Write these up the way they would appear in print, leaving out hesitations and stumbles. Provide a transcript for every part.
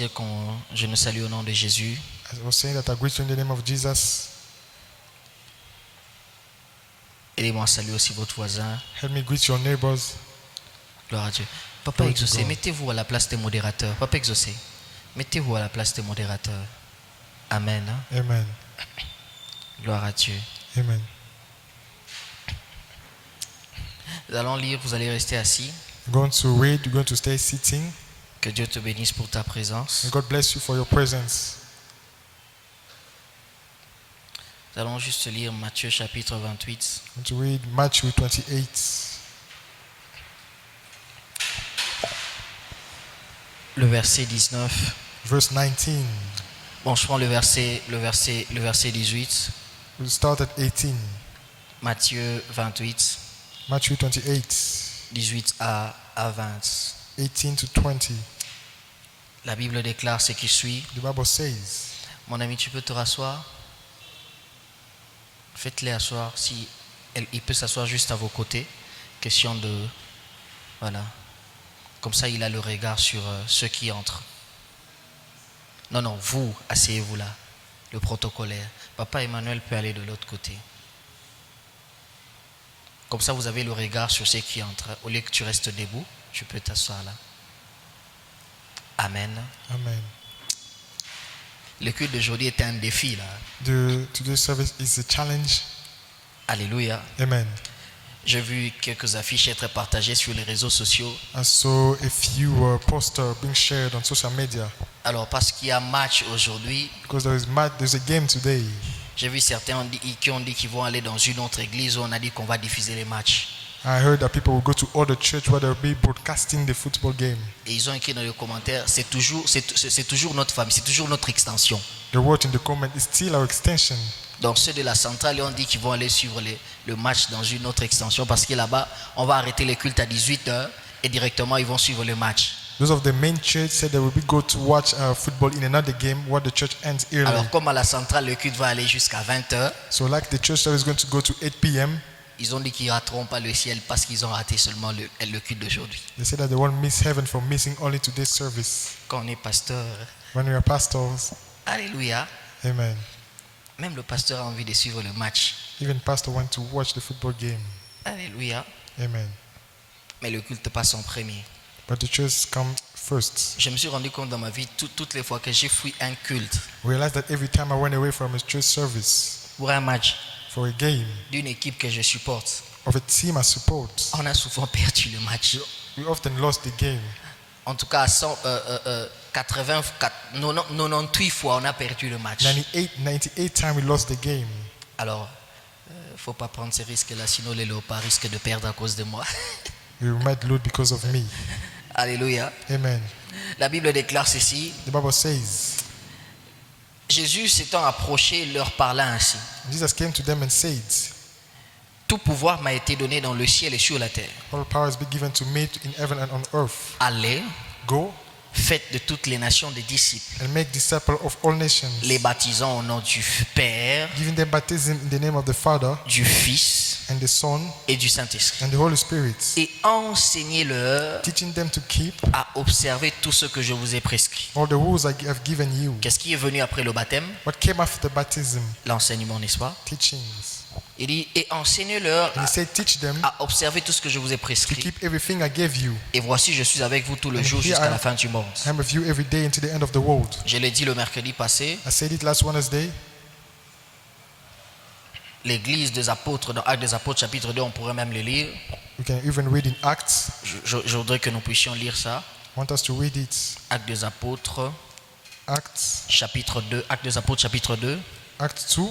disais que je nous salue au nom de Jésus. As I was saying that I greet you in the name of Jesus. Aidez-moi à saluer aussi votre voisin. Help me greet your neighbors. Gloire à Dieu. Papa Glory to Exaucé, God. mettez-vous à la place des modérateurs. Papa Exaucé, mettez-vous à la place des modérateurs. Amen. Hein? Amen. Gloire à Dieu. Amen. Nous allons lire, vous allez rester assis. You're going to read, you're going to stay sitting. Que Dieu te bénisse pour ta présence. And God bless you for your presence. Nous allons juste lire Matthieu chapitre 28. I'm going to read Matthew 28, Le verset 19. verse 19. Bon, je prends le verset 18. We'll start at 18. Matthieu 28, Matthew 28, 18 à 20. 18 to 20. La Bible déclare ce qui suit. The Bible says, Mon ami, tu peux te rasseoir? Faites-les asseoir. Si il peut s'asseoir juste à vos côtés. Question de... Voilà. Comme ça, il a le regard sur ceux qui entrent. Non, vous, asseyez-vous là. Le protocolaire. Papa Emmanuel peut aller de l'autre côté. Comme ça, vous avez le regard sur ceux qui entrent. Au lieu que tu restes debout, tu peux t'asseoir là. Amen. Amen. Le culte d'aujourd'hui est un défi là. Today's service is a challenge. Alléluia. Amen. J'ai vu quelques affiches être partagées sur les réseaux sociaux. I saw a few posters being shared on social media Alors, parce qu'il y a match aujourd'hui, because there's a game today. j'ai vu certains qui ont dit qu'ils vont aller dans une autre église où on a dit qu'on va diffuser les matchs. I heard that people will go to other church where they'll be broadcasting the football game. Et ils ont écrit dans les commentaires, c'est toujours notre famille, c'est toujours notre extension. The word in the comment is still our extension. Donc ceux de la centrale ils ont dit qu'ils vont aller suivre le match dans une autre extension parce que là-bas, on va arrêter les cultes à 18h et directement ils vont suivre le match. Those of the main church said they will be go to watch football in another game where the church ends early. Alors comme à la centrale, le culte va aller jusqu'à 20h, So like the church service is going to go to 8 p.m. ils ont dit qu'ils ne rateront pas le ciel parce qu'ils ont raté seulement le culte d'aujourd'hui. They said that they won't miss heaven for missing only today's service. Quand on est pasteur, When we are pastors, alléluia, amen. même le pasteur a envie de suivre le match. Even pastor want to watch the football game. Alléluia. Amen. Mais le culte passe en premier. But the church come first. Je me suis rendu compte dans ma vie, toutes les fois que j'ai fui un culte Realize that every time I went away from a church service pour un match for a game d'une équipe que je supporte, of a team I support, on a souvent perdu le match. we often lost the game. En tout cas, 98 fois, on a perdu le match. 98 times we lost the game. Alors, il ne faut pas prendre ces risques-là, sinon les léopards risquent de perdre à cause de moi. We might lose because of me. Alléluia. Amen. La Bible déclare ceci. The Bible says, Jésus s'étant approché, leur parla ainsi. Jesus came to them and said, Tout pouvoir m'a été donné dans le ciel et sur la terre. all power has been given to me in heaven and on earth. Allez, Go faites de toutes les nations des disciples, and make disciples of all nations, les baptisant au nom du Père, giving them baptism in the name of the Father du Fils and the Son et du Saint-Esprit. and the Holy Spirit, Et enseignez-leur teaching them to keep à observer tout ce que je vous ai prescrit. all the rules I have given you. Qu'est-ce qui est venu après le baptême? What came after the baptism? L'enseignement, n'est-ce pas? Teachings. Il dit, et enseignez-leur And he said, teach them à observer tout ce que je vous ai to prescrit. keep everything I gave you. Et voici, je suis avec vous tout le And jour here jusqu'à I- la fin du monde. I am with you every day until the end of the world. Je l'ai dit le mercredi passé, I said it last Wednesday. l'église des apôtres, dans Actes des apôtres chapitre 2, on pourrait même le lire. We can even read in Acts. Je voudrais que nous puissions lire ça. I want us to read it. Actes des apôtres Acts, chapitre 2. Actes des apôtres chapitre 2. Acts 2.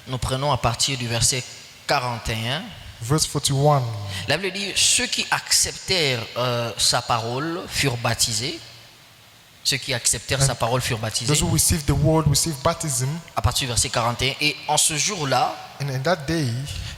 Nous prenons à partir du verset 41. Verse 41. La Bible dit, ceux qui acceptèrent sa parole furent baptisés. Ceux qui acceptèrent sa parole furent baptisés. Those who received the word received baptism. À partir du verset 41. Et en ce jour-là, And in that day,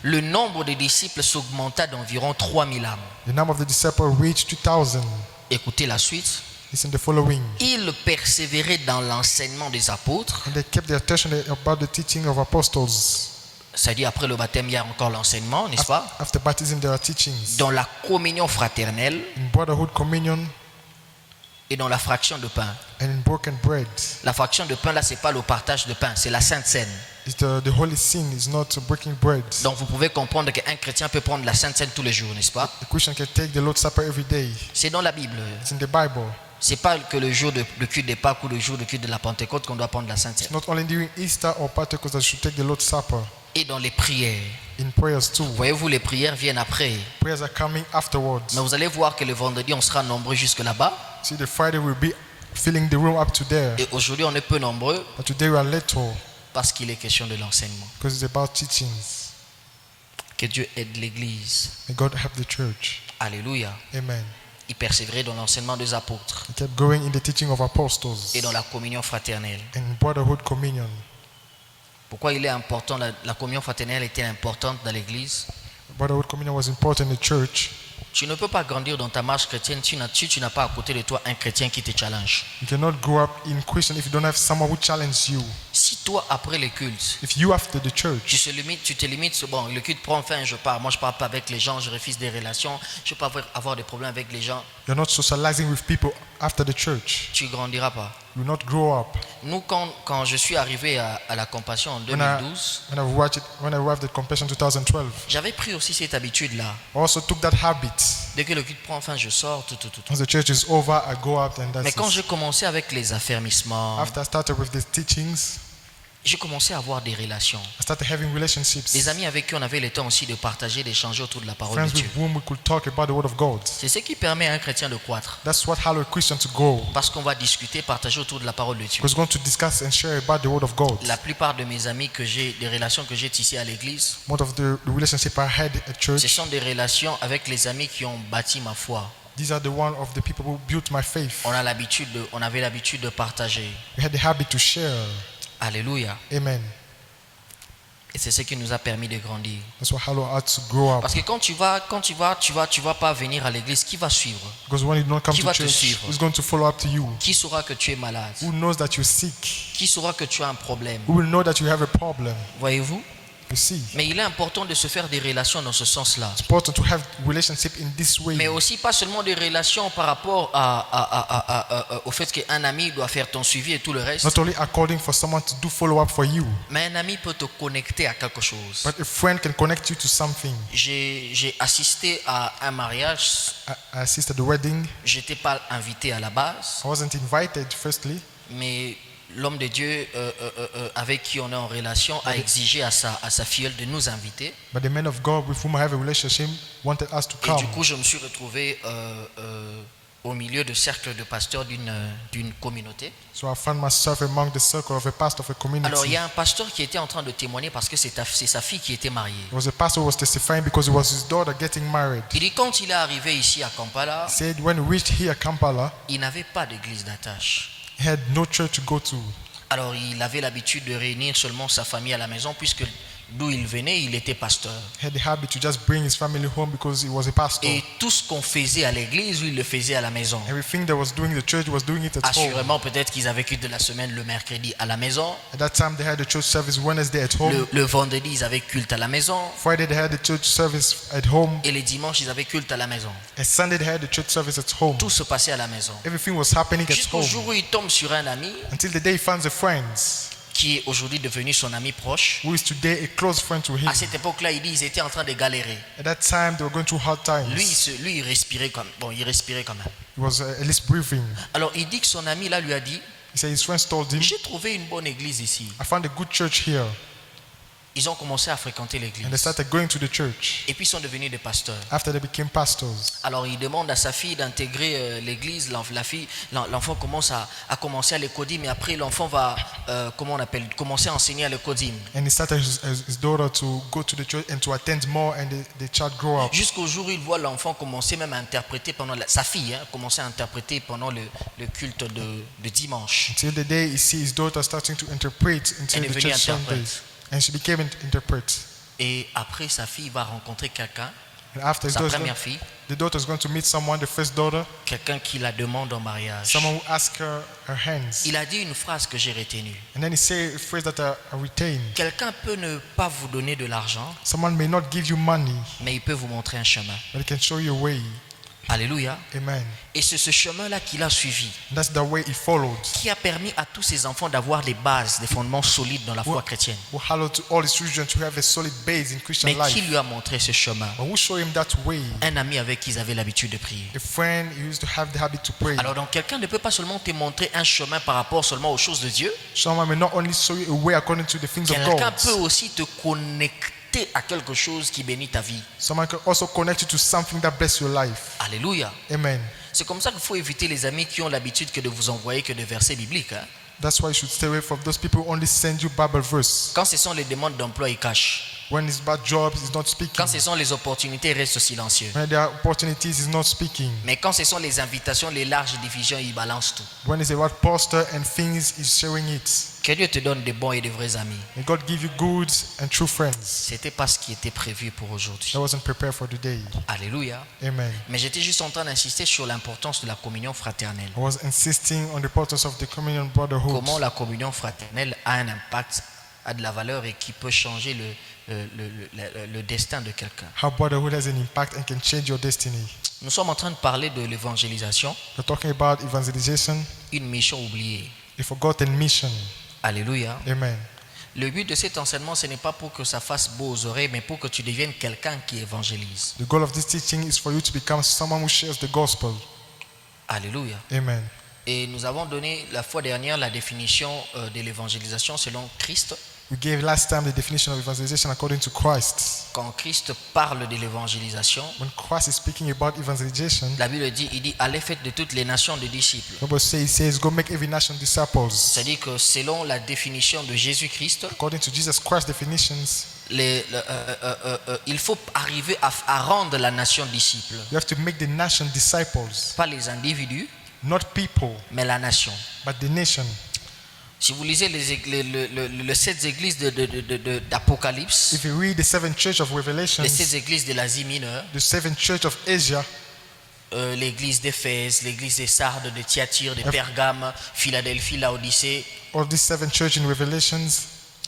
le nombre des disciples s'augmenta d'environ 3000 âmes. the number of the disciples reached 2,000. Écoutez la suite. Listen the following. Ils persévéraient dans l'enseignement des apôtres, And they kept their attention about the teaching of apostles, c'est-à-dire après le baptême, il y a encore l'enseignement, n'est-ce pas? After baptism, there are teachings. Dans la communion fraternelle In brotherhood communion et dans la fraction de pain. and in broken bread. La fraction de pain, là, c'est pas le partage de pain, c'est la Sainte Seine. It's the holy sin is not breaking bread. Donc vous pouvez comprendre qu'un chrétien peut prendre la Sainte Seine tous les jours, n'est-ce pas? A Christian can take the Lord's Supper every day. C'est dans la Bible. It's in the Bible. C'est pas que le jour de culte des Pâques ou le jour de culte de la Pentecôte qu'on doit prendre la Sainte Seine. Not only during Easter or Pentecost that you should take the Lord's Supper. Et dans les prières. In prayers too. Voyez-vous, les prières viennent après. Prayers are coming afterwards. Mais vous allez voir que le vendredi, on sera nombreux jusque là-bas. See, the Friday will be filling the room up to there. Et aujourd'hui, on est peu nombreux But today we are little parce qu'il est question de l'enseignement. because it's about teachings. Que Dieu aide l'Église. May God help the church. Alléluia. Amen. Il persévérait dans l'enseignement des apôtres He kept going in the teaching of apostles et dans la communion fraternelle. and brotherhood communion. Pourquoi il est important, la communion fraternelle était importante dans l'Église? Brotherhood communion was important in the church. Tu ne peux pas grandir dans ta marche chrétienne si tu n'as pas à côté de toi un chrétien qui te challenge. You cannot grow up in Christian if you don't have someone who challenges you. Si toi, après les cultes, If you after the church, tu te limites, bon, le culte prend fin, je pars. Moi, je ne parle pas avec les gens, je refuse des relations, je ne peux pas avoir des problèmes avec les gens. you're not socializing with people after the church. Tu ne grandiras pas. You will not grow up. Nous, quand je suis arrivé à la Compassion en 2012, When I arrived at Compassion 2012, j'avais pris aussi cette habitude-là. I also took that habit. Dès que le culte prend fin, je sors, tout. Once the church is over, I go out and Mais that's quand it. j'ai commencé avec les affermissements, After I started with these teachings, j'ai commencé à avoir des relations. I started having relationships. Des amis avec qui on avait le temps aussi de partager, d'échanger autour de la parole Friends de Dieu. with whom we could talk about the word of God. C'est ce qui permet à un chrétien de croître. That's what allows a Christian to grow. Parce qu'on va discuter, partager autour de la parole de Dieu. Because we're going to discuss and share about the word of God. La plupart de mes amis des relations que j'ai tissées à l'église, Most of the relationship I had at ce church, sont des relations avec les amis qui ont bâti ma foi. these are the one of the people who built my faith. On avait l'habitude de partager. We had the habit to share. Alléluia. Amen. Et c'est ce qui nous a permis de grandir. That's what allowed us to grow up. Parce que quand tu vas pas venir à l'église, qui va suivre? Because when you don't come Qui to va te church, suivre? who's going to follow up to you? Qui saura que tu es malade? Who knows that you're sick? Qui saura que tu as un problème? Who will know that you have a problem? Voyez-vous? You see, Mais il est important de se faire des relations dans ce sens-là. it's important to have relationship in this way. Mais aussi pas seulement des relations par rapport au fait qu'un ami doit faire ton suivi et tout le reste. Not only according for someone to do follow up for you, Mais un ami peut te connecter à quelque chose. but a friend can connect you to something. J'ai assisté à un mariage. I assisted the wedding. J'étais pas invité à la base, I wasn't invited firstly, mais l'homme de Dieu avec qui on est en relation a exigé à sa filleule de nous inviter. but the man of God with whom I have a relationship wanted us to Et come. du coup, je me suis retrouvé au milieu de cercle de pasteurs d'une communauté. So I found myself among the circle of a pastor of a community. Alors, il y a un pasteur qui était en train de témoigner parce que c'est sa fille qui était mariée. There was a pastor who was testifying because it was his daughter getting married. Il dit quand il est arrivé ici à Kampala, He said when he reached here, Kampala, il n'avait pas d'église d'attache. he had no church to go to. Alors, il avait l'habitude de réunir seulement sa famille à la maison puisque d'où il venait, il était pasteur. He had the habit to just bring his family home because he was a pastor. Et tout ce qu'on faisait à l'église, lui, il le faisait à la maison. Everything that was doing the church was doing it at home. Assurément, peut-être qu'ils avaient culte de la semaine le mercredi à la maison. At that time, they had the church service Wednesday at home. Le vendredi, ils avaient culte à la maison. Friday, they had the church service at home. Et les dimanches, ils avaient culte à la maison. And Sunday, they had the church service at home. Tout se passait à la maison. Everything was happening at Jusqu'au home. jour où il tombe sur un ami Until the day he finds a friend qui est aujourd'hui devenu son ami proche. who is today a close friend to him. À cette époque-là, il dit ils étaient en train de galérer. At that time, they were going through hard times. Lui, il respirait quand même. Il respirait quand même. He was at least breathing. Alors, il dit que son ami là lui a dit He said his friends told him, j'ai trouvé une bonne église ici. I found a good church here. Ils ont commencé à fréquenter And they l'église. started going to the church. Et puis, ils sont devenus des pasteurs. After they became pastors. Alors, il demande à sa fille d'intégrer l'église. L'enfant commence à commencer à l'écodim, mais après, l'enfant va, commencer à enseigner à l'écodim. And he started his daughter to go to the church and to attend more, and the child grow up. Jusqu'au jour où il voit l'enfant commencer même à interpréter sa fille, commencer à interpréter pendant le culte de dimanche. Until the day he sees his daughter starting to interpret until Elle est the devenue church interprète. Sundays. And she became an interpret. Et après, sa fille va rencontrer quelqu'un And after sa première fille, the daughter is going to meet someone, the first daughter, quelqu'un qui la demande en mariage. someone who asks her hands. Il a dit une phrase que j'ai retenue. And then he said a phrase that I retain. Quelqu'un peut ne pas vous donner de l'argent, Someone may not give you money, mais il peut vous montrer un chemin. but he can show you a way. Alléluia. Amen. Et c'est ce chemin-là qu'il a suivi, And that's the way he followed. qui a permis à tous ses enfants d'avoir des bases, des fondements solides dans la foi chrétienne. Who hallowed to all his children to have a solid base in Christian Mais qui life. lui a montré ce chemin? But who showed him that way? Un ami avec qui ils avaient l'habitude de prier. A friend who used to have the habit to pray. Alors donc quelqu'un ne peut pas seulement te montrer un chemin par rapport seulement aux choses de Dieu. Someone may not only show you a way according to the things of Quelqu'un God. peut aussi te connecter à quelque chose qui bénit ta vie. Someone can also connect you to something that bless your life. Alléluia. Amen. C'est comme ça qu'il faut éviter les amis qui ont l'habitude que de vous envoyer que des versets bibliques. Hein. That's why you should stay away from those people who only send you Bible verse. Quand ce sont les demandes d'emploi, ils cachent. When it's bad jobs, he's not speaking. Quand ce sont les opportunités, ils restent silencieux. When there are opportunities, he's not speaking. Mais quand ce sont les invitations, les larges diffusions, ils balancent tout. When it's about pastor and things, he's showing it. Que Dieu te donne des bons et des vrais amis. May God give you good and true friends. C'était pas ce qui était prévu pour aujourd'hui. That wasn't prepared for today. Alléluia. Amen. Mais j'étais juste en train d'insister sur l'importance de la communion fraternelle. I was insisting on the importance of the communion brotherhood. Comment la communion fraternelle a un impact, a de la valeur et qui peut changer le destin de quelqu'un. How brotherhood has an impact and can change your destiny. Nous sommes en train de parler de l'évangélisation, We're talking about evangelization, une mission oubliée. a forgotten mission. Alléluia. Amen. Le but de cet enseignement, ce n'est pas pour que ça fasse beau aux oreilles, mais pour que tu deviennes quelqu'un qui évangélise. The goal of this teaching is for you to become someone who shares the gospel. Alléluia. Amen. Et nous avons donné la fois dernière la définition de l'évangélisation selon Christ. We gave last time the definition of evangelization according to Christ. Quand Christ parle de l'évangélisation, When Christ is speaking about evangelization, la Bible dit, il dit, allez faites de toutes les nations des disciples. the Bible says, go make every nation disciples. C'est-à-dire que selon la définition de Jésus-Christ, According to Jesus Christ's definitions, il faut arriver à rendre la nation disciple. you have to make the nation disciples, Pas les individus, not people, mais la nation. but the nation. Si vous lisez les 7 églises d'Apocalypse, If you read the 7 church of Revelations, les 7 églises de l'Asie mineure, the 7 church of Asia, l'église d'Éphèse, l'église des Sardes, de Thyatire, de Pergame, Philadelphie, Laodicée all these 7 church in Revelations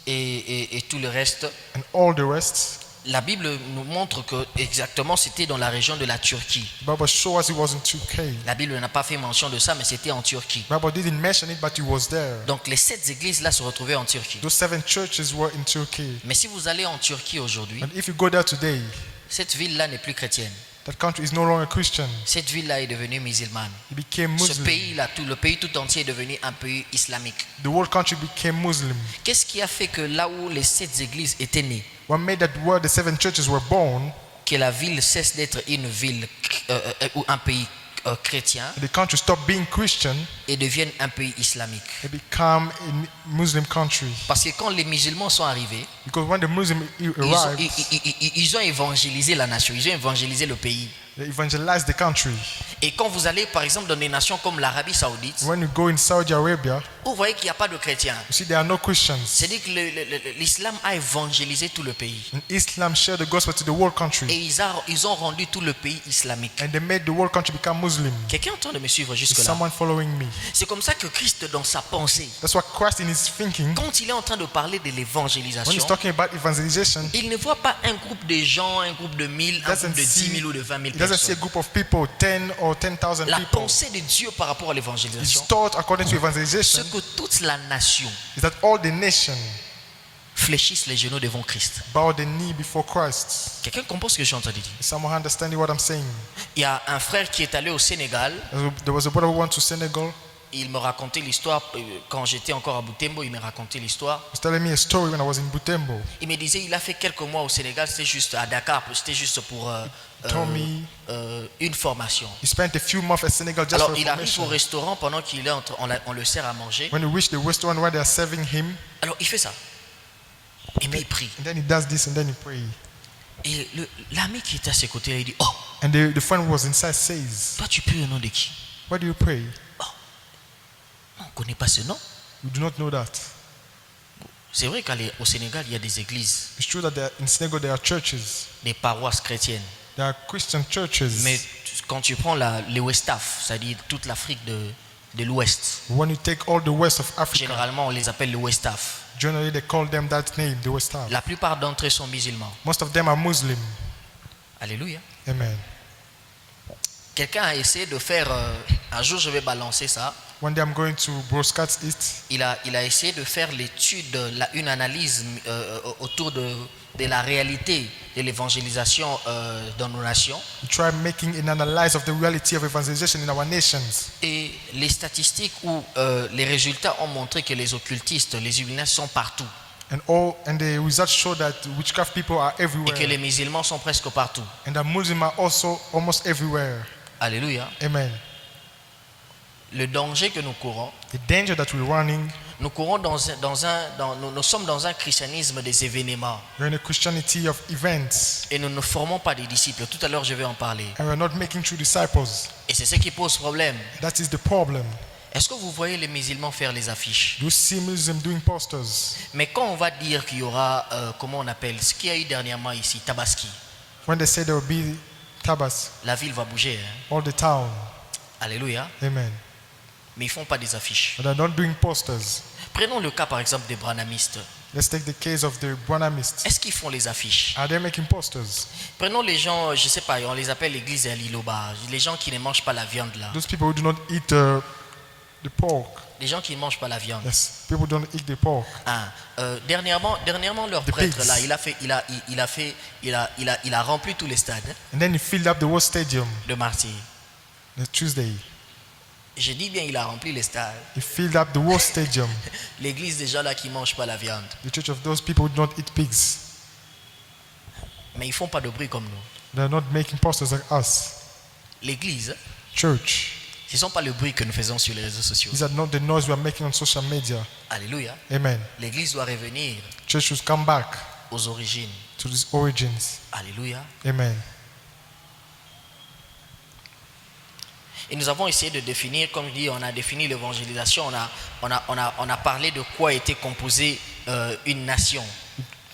et tout le reste, and all the rest, la Bible nous montre que exactement c'était dans la région de la Turquie. the Bible shows us it was in Turkey. La Bible n'a pas fait mention de ça, mais c'était en Turquie. The Bible didn't mention it, but it was there. Donc les 7 églises là se retrouvaient en Turquie. Those 7 churches were in Turkey. Mais si vous allez en Turquie aujourd'hui, And if you go there today, cette ville-là n'est plus chrétienne. that country is no longer Christian. Cette ville-là est devenue musulmane. It became Ce Muslim. pays-là, le pays tout entier est devenu un pays islamique. The whole country became Muslim. Qu'est-ce qui a fait que là où les 7 églises étaient nées, What made that where the 7 churches were born, que la ville cesse d'être une ville ou un pays chrétien the country stopped being Christian, et devienne un pays islamique? it became a Muslim country. Parce que quand les musulmans sont arrivés, Because when the Muslims arrived, ils ont évangélisé la nation, ils ont évangélisé le pays. they evangelized the country. Et quand vous allez par exemple dans des nations comme l'Arabie Saoudite, When you go in Saudi Arabia, vous voyez qu'il n'y a pas de chrétiens. you see there are no Christians. C'est-à-dire que l'islam a évangélisé tout le pays. And Islam shared the gospel to the whole Et country. ils ont rendu tout le pays islamique. And they made the whole country become Muslim. Quelqu'un est en train de me suivre Is jusque-là? someone following me? C'est comme ça que Christ, dans sa pensée, That's what Christ in his thinking, quand il est en train de parler de when he's l'évangélisation, talking about evangelization, il ne voit pas un groupe de gens, un groupe de 1000, un groupe de 10 000 ou de 20 000 he doesn't see a personnes. group of people, 10 or 10,000 La people. pensée de Dieu par rapport à His l'évangélisation, thought according to ce evangelization que toute la nation is that all the nation fléchisse les genoux devant Christ. bow the knee before Christ. Quelqu'un comprend ce que je suis en train de dire? Is someone understanding what I'm saying? Il y a un frère qui est allé au Sénégal. There was a brother who went to Senegal. Il me racontait l'histoire, quand j'étais encore à Butembo, il me racontait l'histoire. He was telling me a story when I was in Butembo. Il me disait, il a fait quelques mois au Sénégal, c'était juste à Dakar, c'était juste pour une formation. He spent a few months at Senegal just Alors for il arrive au information. restaurant pendant qu'il est on le sert à manger. When he reached the restaurant where they are serving him, Alors il fait ça. Et puis il prie. and then he does this and then he prays. Et l'ami qui était à ses côtés, il dit, oh, And the friend who was inside says, toi tu pries au nom de qui? why do you pray? On ne connaît pas ce nom. You do not know that. C'est vrai qu'au Sénégal, il y a des églises, It's true that in Senegal there are churches, des paroisses chrétiennes. There are Christian churches. Mais quand tu prends les West Af, c'est-à-dire toute l'Afrique de l'Ouest, When you take all the west of Africa, généralement on les appelle le West Af. generally they call them that name, the West Africa. La plupart d'entre eux sont musulmans. Most of them are Muslim. Alléluia. Amen. Quelqu'un a essayé de faire, un jour je vais balancer ça, One day I'm going to broadcast it. il a essayé de faire l'étude, une analyse autour de la réalité de l'évangélisation dans nos nations. We try making an analysis of the reality of evangelization in our nations. Et les statistiques ou les résultats ont montré que les occultistes, les Illuminati sont partout. And the results show that witchcraft people are Et everywhere. que les musulmans sont presque partout. And that Muslims are also almost everywhere. Alléluia. Amen. Le danger que nous courons, The danger that we're running, nous courons nous sommes dans un christianisme des événements. we're in a Christianity of events. Et nous ne formons pas des disciples. Tout à l'heure, je vais en parler. And we're not making true disciples. Et c'est ce qui pose problème. That is the problem. Est-ce que vous voyez les musulmans faire les affiches? You see Muslims doing posters. Mais quand on va dire qu'il y aura, comment on appelle, ce qu'il y a eu dernièrement ici, Tabaski, When they say there will be tabas, la ville va bouger. Hein? all the town. Alléluia. Amen. Mais ils ne font pas des affiches. But they're not doing posters. Prenons le cas par exemple des branhamistes. Let's take the case of the Branhamists. Est-ce qu'ils font les affiches? Are they making posters? Prenons les gens, je ne sais pas, on les appelle l'église à l'Iloba, les gens qui ne mangent pas la viande là. Those people who do not eat the pork. Les gens qui ne mangent pas la viande. Yes, people don't eat the pork. Ah, dernièrement leur The prêtre pigs. là, il a rempli tous les stades And then he filled up the whole stadium de Martyrs. the Tuesday. Je dis bien, il a rempli les stades. He filled up the whole stadium. L'église des gens là qui ne mangent pas la viande. The church of those people who do not eat pigs. Mais ils ne font pas de bruit comme nous. They're not making posters like us. L'église, Church. ce ne sont pas le bruit que nous faisons sur les réseaux sociaux. These are not the noise we are making on social media. Alléluia. Amen. L'église doit revenir Church should come back aux origines. to its origins. Alléluia. Amen. Et nous avons essayé de définir, comme je dis, on a défini l'évangélisation, on a parlé de quoi était composée une nation.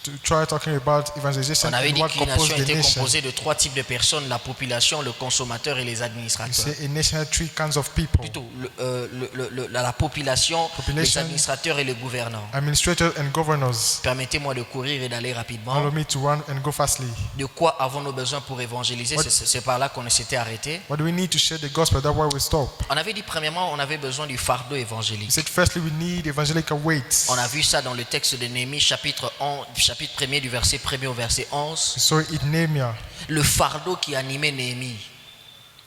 To try talking about evangelization On avait and dit what qu'une composes nation the était nation. composée de 3 types de personnes, la population, le consommateur et les You administrateurs. say a nation had 3 kinds of people. Plutôt la population, les Population. administrateurs et les gouvernants. Administrators and governors. Permettez-moi de courir et d'aller Allow rapidement. me to run and go fastly. De quoi avons-nous besoin pour évangéliser? C'est par là qu'on s'était arrêté. What do we need to share the gospel? That's why we stop. On avait dit premièrement, on avait besoin du fardeau He évangélique. said, firstly, we need evangelical weight. On a vu ça dans le texte de Néhémie, chapitre 1er du verset 1er au verset 11. We saw it in Nehemiah. Le fardeau qui animait Néhémie.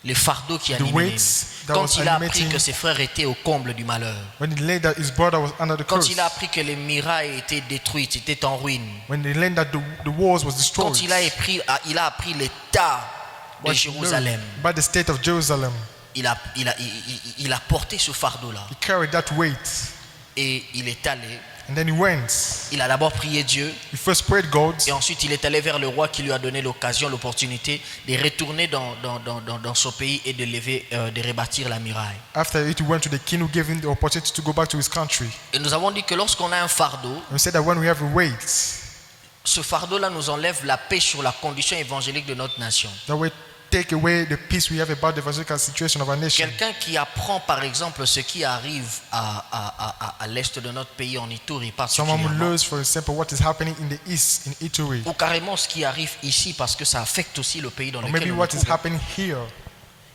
Le fardeau qui The animait weight Néhémie. that Quand was il a appris animating- que ses frères étaient au comble du malheur. When he learned that his brother was under the Quand curse. il a appris que les murailles étaient détruites, étaient en ruine. When he learned that the walls was destroyed. Quand il a appris l'état de What he Jérusalem. learned about the state of Jerusalem. Il a porté ce fardeau-là. He carried that weight. Et il est allé. And then he went. Il a d'abord prié Dieu. He first prayed God. Et ensuite, il est allé vers le roi qui lui a donné l'occasion, l'opportunité de retourner dans son pays et de rebâtir la muraille. After it, he went to the king who gave him the opportunity to go back to his country. Et nous avons dit que lorsqu'on a un fardeau, And we said that when we have a weight, ce fardeau-là nous enlève la paix sur la condition évangélique de notre nation. that will take away the peace we have about the evangelical situation of our nation. Quelqu'un qui apprend par exemple ce qui arrive à l'est de notre pays, en Ituri Someone who particulièrement, learns, for example, what is happening in the east, in Italy. ou carrément ce qui arrive ici parce que ça affecte aussi le pays dans Or lequel maybe nous nous what is trouvons. happening here.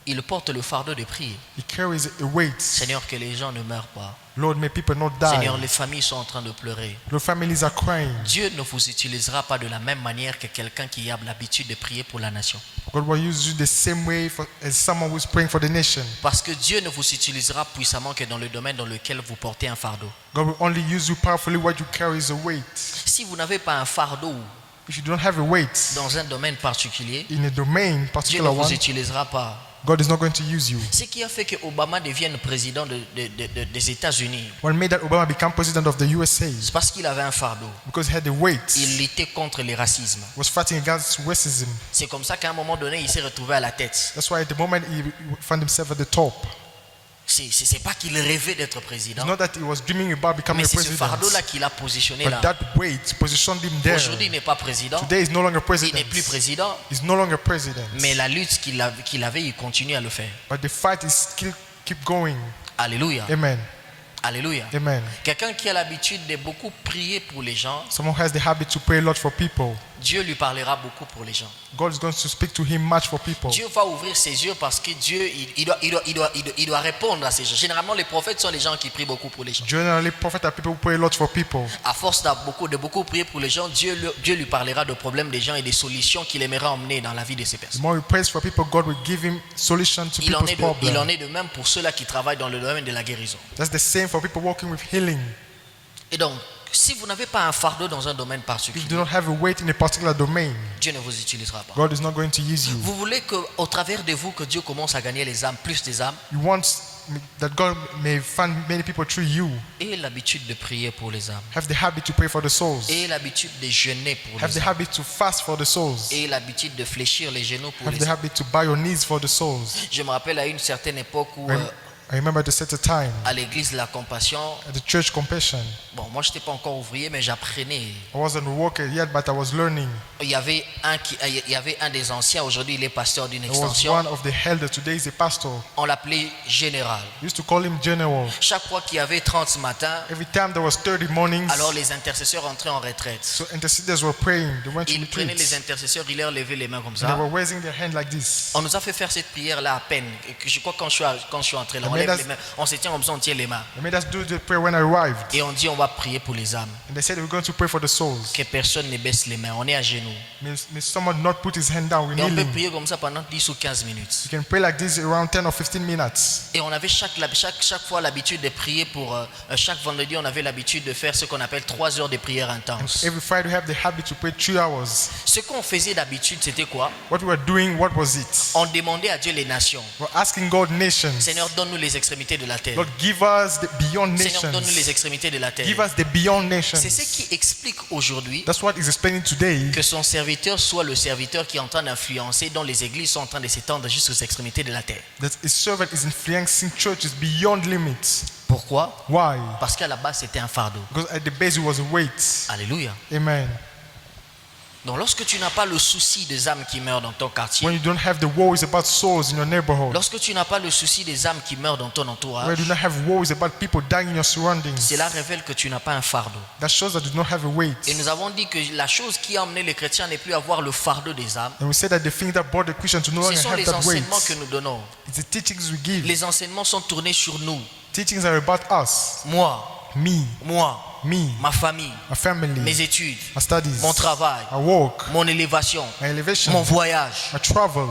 Il porte le fardeau de prier. He carries a weight. Seigneur, que les gens ne meurent pas. Lord, may people not Seigneur, die. les familles sont en train de pleurer. The families are crying. Dieu ne vous utilisera pas de la même manière que quelqu'un qui a l'habitude de prier pour la nation. God will use you the same way as someone who is praying for the nation. Parce que Dieu ne vous utilisera puissamment que dans le domaine dans lequel vous portez un fardeau. God will only use you powerfully what you carry is a weight. Si vous n'avez pas un fardeau If you don't have a weight dans un domaine particulier, in a domain, Dieu ne particular vous one, utilisera pas. God is not going to use you. Ce qui a fait que Obama devienne président des États-Unis, What made that Obama become president of the USA? c'est parce qu'il avait un fardeau. Because he had the weight. Il luttait contre les racismes. Was fighting against racism. C'est comme ça qu'à un moment donné, il s'est retrouvé à la tête. That's why at the moment he found himself at the top. C'est pas qu'il rêvait d'être président, It's not that he was dreaming about becoming mais a c'est ce president. fardeau-là qu'il a positionné But là. that weight positioned him there. Aujourd'hui, il n'est pas président, Today he's no longer il president. n'est plus président, He's no longer president. mais la lutte qu'il avait, il continue à le faire. But the fight is still keep going. Alléluia. Amen. Alléluia. Amen. Quelqu'un qui a l'habitude de beaucoup prier pour les gens, Someone who has the habit to pray a lot for people. Dieu lui parlera beaucoup pour les gens. God is going to speak to him much for people. Dieu va ouvrir ses yeux parce que Dieu, il doit répondre à ces gens. Généralement, les prophètes sont les gens qui prient beaucoup pour les gens. Generally, prophets are people who pray a lot for people. À force de beaucoup prier pour les gens, Dieu lui parlera de problèmes des gens et des solutions qu'il aimerait emmener dans la vie de ces The personnes. more he prays for people, God will give him solution to Il en people's est problems. de même pour ceux-là qui travaillent dans le domaine de la guérison. That's the same for people working with healing. Et donc, si vous n'avez pas un fardeau dans un domaine If you particulier, do not have a weight in a particular domain, Dieu ne vous utilisera pas. God is not going to use you. Vous voulez qu'au travers de vous, que Dieu commence à gagner les âmes, plus des âmes, You want that God may find many people through you. et l'habitude de prier pour les âmes, Have the habit to pray for the souls. et l'habitude de jeûner pour Have les the âmes, habit to fast for the souls. et l'habitude de fléchir les genoux pour Have les the âmes. habit to bow your knees for the souls. Je me rappelle à une certaine époque où, I remember at a certain time à l'église de la Compassion, at the church Compassion. bon, moi je n'étais pas encore ouvrier, mais j'apprenais. I wasn't a worker yet, but I was learning. Il y avait un des anciens, aujourd'hui il est pasteur d'une I was extension. one of the elders. Today he's a pastor. On l'appelait général. We used to call him General. Chaque fois qu'il y avait 30 ce matin, Every time there was 30 mornings, alors les intercesseurs entraient en retraite. so interceders were praying. They went to Ils prenaient les retreat. intercesseurs, ils leur levaient les mains comme And they ça. were raising their hand like this. On nous a fait faire cette prière-là à peine. Et que je crois que quand je suis entré là, on Mais lève that's- les mains, on se tient comme ça, on tient les mains. They made us do the prayer when I arrived. Et on dit on va prier pour les âmes. And they said we're going to pray for the souls. Que personne ne baisse les mains, on est à genoux. May someone not put his hand down. We're Et on peut kneeling. prier comme ça pendant 10 ou 15 minutes. You can pray like this around 10 or 15 minutes. Et on avait chaque fois l'habitude de prier pour... chaque vendredi, on avait l'habitude de faire ce qu'on appelle 3 heures de prière intense. Every Friday we have the habit to pray 3 hours. Ce qu'on faisait d'habitude, c'était quoi? What we were doing, what was it? On demandait à Dieu les nations. We're asking God nations. Seigneur, donne-nous les extrémités de la terre. Lord, give us the beyond Seigneur, donne-nous nations. les extrémités de la terre. Give us the beyond C'est ce nations. qui explique aujourd'hui That's what is explaining today. que son serviteur soit le serviteur qui est en train d'influencer, dont les églises sont en train de s'étendre jusqu'aux extrémités de la terre. That his servant is influencing churches beyond limits. Pourquoi? Why? Parce qu'à la base, c'était un fardeau. Because at the base it was a weight. Alléluia. Amen. Donc lorsque tu n'as pas le souci des âmes qui meurent dans ton quartier, When you don't have the worries about souls in your neighborhood, lorsque tu n'as pas le souci des âmes qui meurent dans ton when entourage, you do not have worries about people dying in your surroundings, cela révèle que tu n'as pas un fardeau. that shows that you do not have a weight. Et nous avons dit que la chose qui a emmené les chrétiens n'est plus avoir le fardeau des âmes. And we said that the thing that brought the Christian to no Ce longer sont have les that weight, enseignements que nous donnons. it's the teachings we give. Les enseignements sont tournés sur nous. Teachings are about us, Moi, me, ma famille, my family, mes études, my studies, mon travail, my work, mon élévation, my elevation, mon voyage. my travel.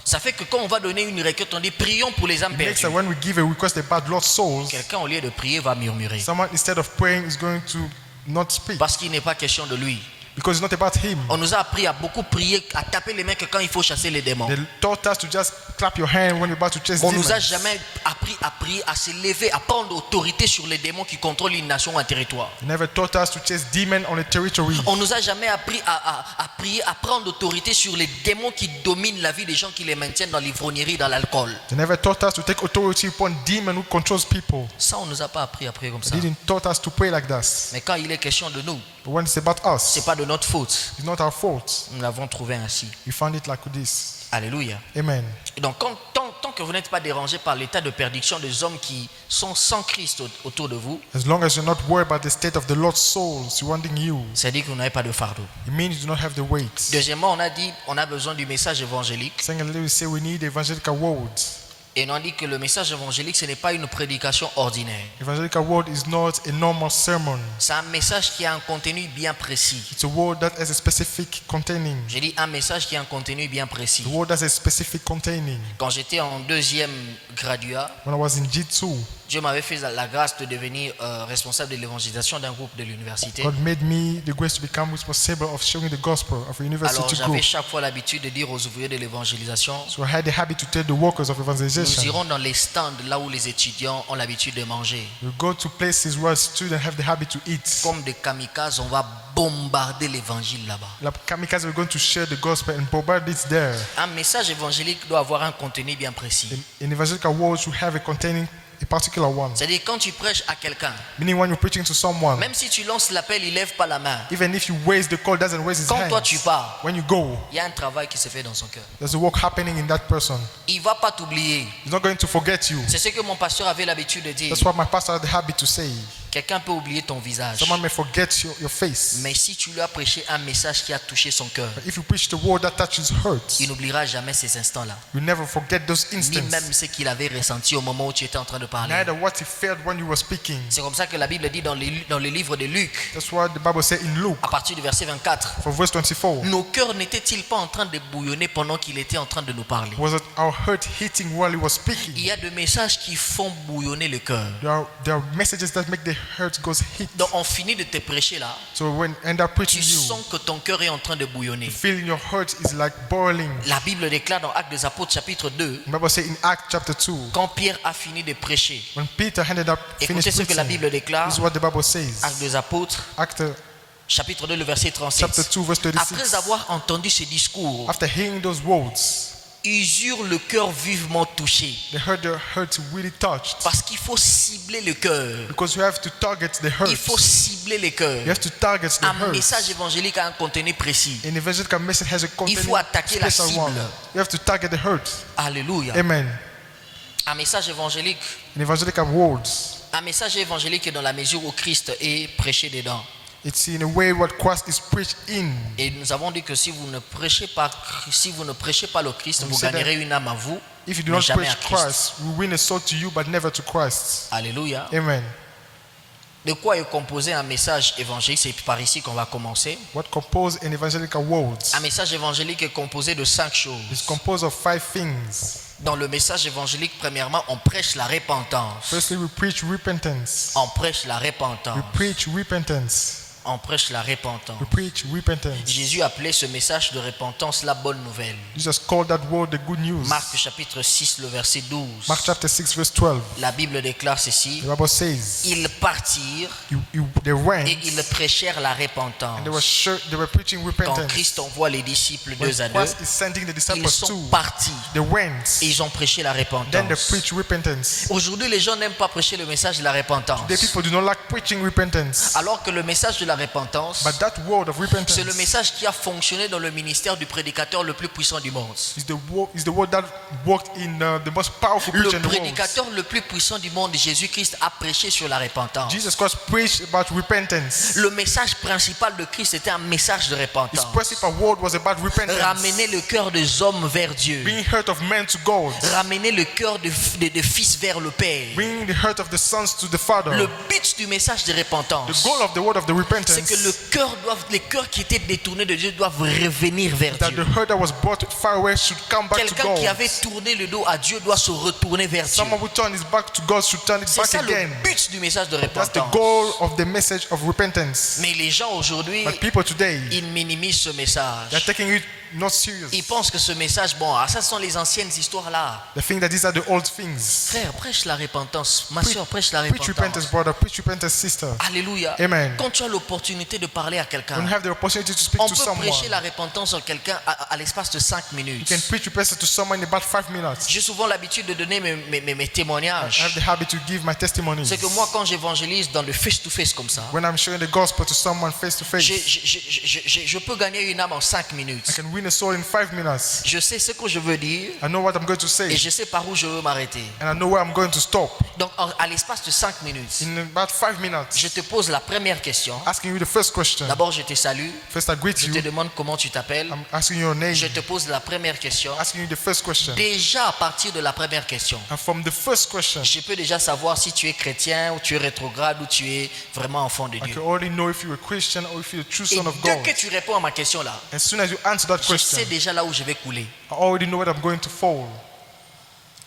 Ça fait que quand on va donner une requête, on dit prions pour les âmes It makes perdues. that when we give a request about lost souls, Quelqu'un, au lieu de prier, va murmurer. someone instead of praying is going to not speak Parce qu'il n'est pas question de lui. because it's not about him. On nous a appris à beaucoup prier, à taper les mains que quand il faut chasser les démons. They taught us to just clap your hand when you're about to chase On nous a demons. jamais appris à prier, à se lever, à prendre autorité sur les démons qui contrôlent une nation ou un territoire. They never taught us to chase demons on a territory. On nous a jamais appris à prier, à prendre autorité sur les démons qui dominent la vie des gens, qui les maintiennent dans l'ivrognerie, dans l'alcool. They never taught us to take authority upon demon who controls people. Ça, on nous a pas appris à prier comme ça. They didn't taught us to pray like that. Mais quand il est question de nous, But when it's about c'est us, pas de notre faute. it's not our fault. Nous l'avons trouvé ainsi. We found it like this. Alléluia. Amen. Et donc, tant que vous n'êtes pas dérangé par l'état de perdition des hommes qui sont sans Christ autour de vous, As long as you're not worried about the state of the Lord's souls surrounding you, c'est-à-dire que vous n'avez pas de fardeau. it means you do not have the weight. Deuxièmement, on a dit on a besoin du message évangélique. Secondly, we say we need evangelical words. Et on a dit que le message évangélique, ce n'est pas une prédication ordinaire. Evangelical word is not a normal sermon. C'est un message qui a un contenu bien précis. It's a word that has a specific containing. J'ai dit un message qui a un contenu bien précis. The word has a specific containing. Quand j'étais en 2e graduat, When I was in G2, Dieu m'avait fait la grâce de devenir responsable de l'évangélisation d'un groupe de l'université. God made me the grace to become responsible of showing the gospel of a Alors university j'avais group. chaque fois l'habitude de dire aux ouvriers de l'évangélisation, So I had the habit to tell the workers of nous evangelization. irons dans les stands là où les étudiants ont l'habitude de manger. We go to places where students have the habit to eat. Comme des kamikazes, on va bombarder l'évangile là-bas. Like kamikazes, we're going to share the gospel and bombard it there. Un message évangélique doit avoir un contenu bien précis. In evangelical world should have a containing a particular one. C'est-à-dire quand tu prêches à quelqu'un, Meaning when you're preaching to someone, même si tu lances l'appel, il lève pas la main. even if you raise the call, doesn't raise his Quand toi hands. tu pars, When you go, il y a un travail qui se fait dans son cœur. there's a work happening in that person. Il va pas t'oublier. He's not going to forget you. C'est ce que mon pasteur avait l'habitude de dire. That's what my pastor had the habit to say. Quelqu'un peut oublier ton visage, Someone may forget your face. mais si tu lui as prêché un message qui a touché son cœur, But if you preach the word that touches hurts, il n'oubliera jamais ces instants-là, you never forget those ni instants. même ce qu'il avait ressenti au moment où tu étais en train de parler. Neither what he felt when you were speaking. C'est comme ça que la Bible dit dans le livre de Luc, That's what the Bible says in Luke, à partir du verset 24, for verse 24. nos cœurs n'étaient-ils pas en train de bouillonner pendant qu'il était en train de nous parler? Was it our heart hitting while he was Il speaking? y a des messages qui font bouillonner le cœur. There are messages that make the heart goes hit. Donc on finit de te prêcher là, So when end up preaching tu you, sens que ton cœur est en train de bouillonner. feeling your heart is like boiling. La Bible déclare dans Actes des Apôtres chapitre 2, The Bible says in Acts chapter 2, quand Pierre a fini de prêcher, when Peter ended up écoutez finished ce que la preaching, Bible déclare, this is what the Bible says. Actes des Apôtres Acts chapitre 2 le verset chapter 36. 2 verse Après 36. avoir entendu ce discours, After hearing those words, ils eurent le cœur vivement touché. they heard their hearts really touched. Parce qu'il faut cibler le cœur. Because you have to target the Il faut hearts. cibler le cœur. You have to target the Un hearts. message évangélique a un contenu précis. An evangelical message has a Il faut attaquer la special one. cible. You have to target the hurt. Alléluia. Amen. Un message évangélique. In evangelical words, Un message évangélique est dans la mesure où Christ est prêché dedans. it's in a way what Christ is preached in. Et nous avons dit que si vous ne prêchez pas le Christ, We vous said gagnerez une âme à vous, If you do mais not jamais à preach Christ. Christ, we win a soul to you, but never to Christ. Alléluia. Amen. De quoi est composé un message évangélique? C'est par ici qu'on va commencer. What compose an evangelical words Un message évangélique est composé de 5 is choses. composed of 5 things. Dans le message évangélique, premièrement, on prêche la repentance. Firstly, we preach repentance. On prêche la repentance. We preach repentance. On prêche la repentance. We preach repentance. Jésus appelait ce message de repentance la bonne nouvelle. Jesus called that word the good news. Marc chapitre 6, le verset 12. Mark chapter 6 verse 12. La Bible déclare ceci. The Bible says, Ils partirent they went et ils prêchèrent la repentance. and they were preaching Quand repentance. Christ envoie les disciples When 2 à 2, Christ is sending the ils disciples sont too, partis they went. et ils ont prêché la Then they repentance. preach repentance. Aujourd'hui, les gens n'aiment pas prêcher le message de la repentance. The people do not like preaching repentance. Alors que le message de la repentance, But that word of repentance c'est le message qui a fonctionné dans le ministère du prédicateur le plus puissant du monde. is the word that worked in the most powerful Le preacher in the world. prédicateur le plus puissant du monde, Jésus-Christ, a prêché sur la repentance. Jesus Christ preached about repentance. Le message principal de Christ était un message de His repentance. principal word was about repentance. Ramener le cœur des hommes vers Dieu. Bringing heart of men to God. Ramener le cœur des fils vers le Père. Bringing the heart of the sons to the Father. Le but du message de The repentance, goal of the word of the repentance c'est que les cœurs qui étaient détournés de Dieu doivent revenir vers that Dieu. the heart that was brought far away should come back to Quelqu'un qui God. avait tourné le dos à Dieu doit se retourner vers Dieu. Someone who turned his back to God should turn it C'est back ça again. le but du message de That's the repentance. goal of the message of repentance. Mais les gens aujourd'hui, But people today, ils minimisent ce they're message. taking it not serious. Ils pensent que ce message, ça sont les anciennes histoires là. They think that these are the old things. Frère, prêche la repentance. Ma soeur, prêche la Preach repentance, repentance. brother. Preach repentance, sister. Alléluia. Amen. Quand tu as l'opportunité de parler à quelqu'un, When you have the opportunity to speak on to peut someone, prêcher la repentance à quelqu'un à l'espace de 5 you minutes. can preach repentance to someone in about 5 minutes. J'ai souvent l'habitude de donner mes I have témoignages. the habit to give my testimonies. C'est que moi, quand j'évangélise dans le face-to-face comme ça, When I'm sharing the gospel to someone face to face, je peux gagner une âme en 5 I minutes. can win a soul in 5 minutes. Je sais ce que je veux dire I know what I'm going to say, et je sais par où je veux m'arrêter. and I know where I'm going to stop. Donc, à l'espace de 5 minutes, In about 5 minutes, je te pose la première question. asking you the first question. D'abord, je te salue. First, I greet Je te you. demande comment tu t'appelles. I'm asking your name. Je te pose la première question. Asking you the first question. Déjà, à partir de la première question, And from the first question, je peux déjà savoir si tu es chrétien ou tu es rétrograde ou tu es vraiment enfant de I Dieu. can already know if you're a Christian or if you're a true Et son of dès God. que tu réponds à ma question là, As soon as you answer that je sais question, déjà là où je vais couler. I already know where I'm going to fall.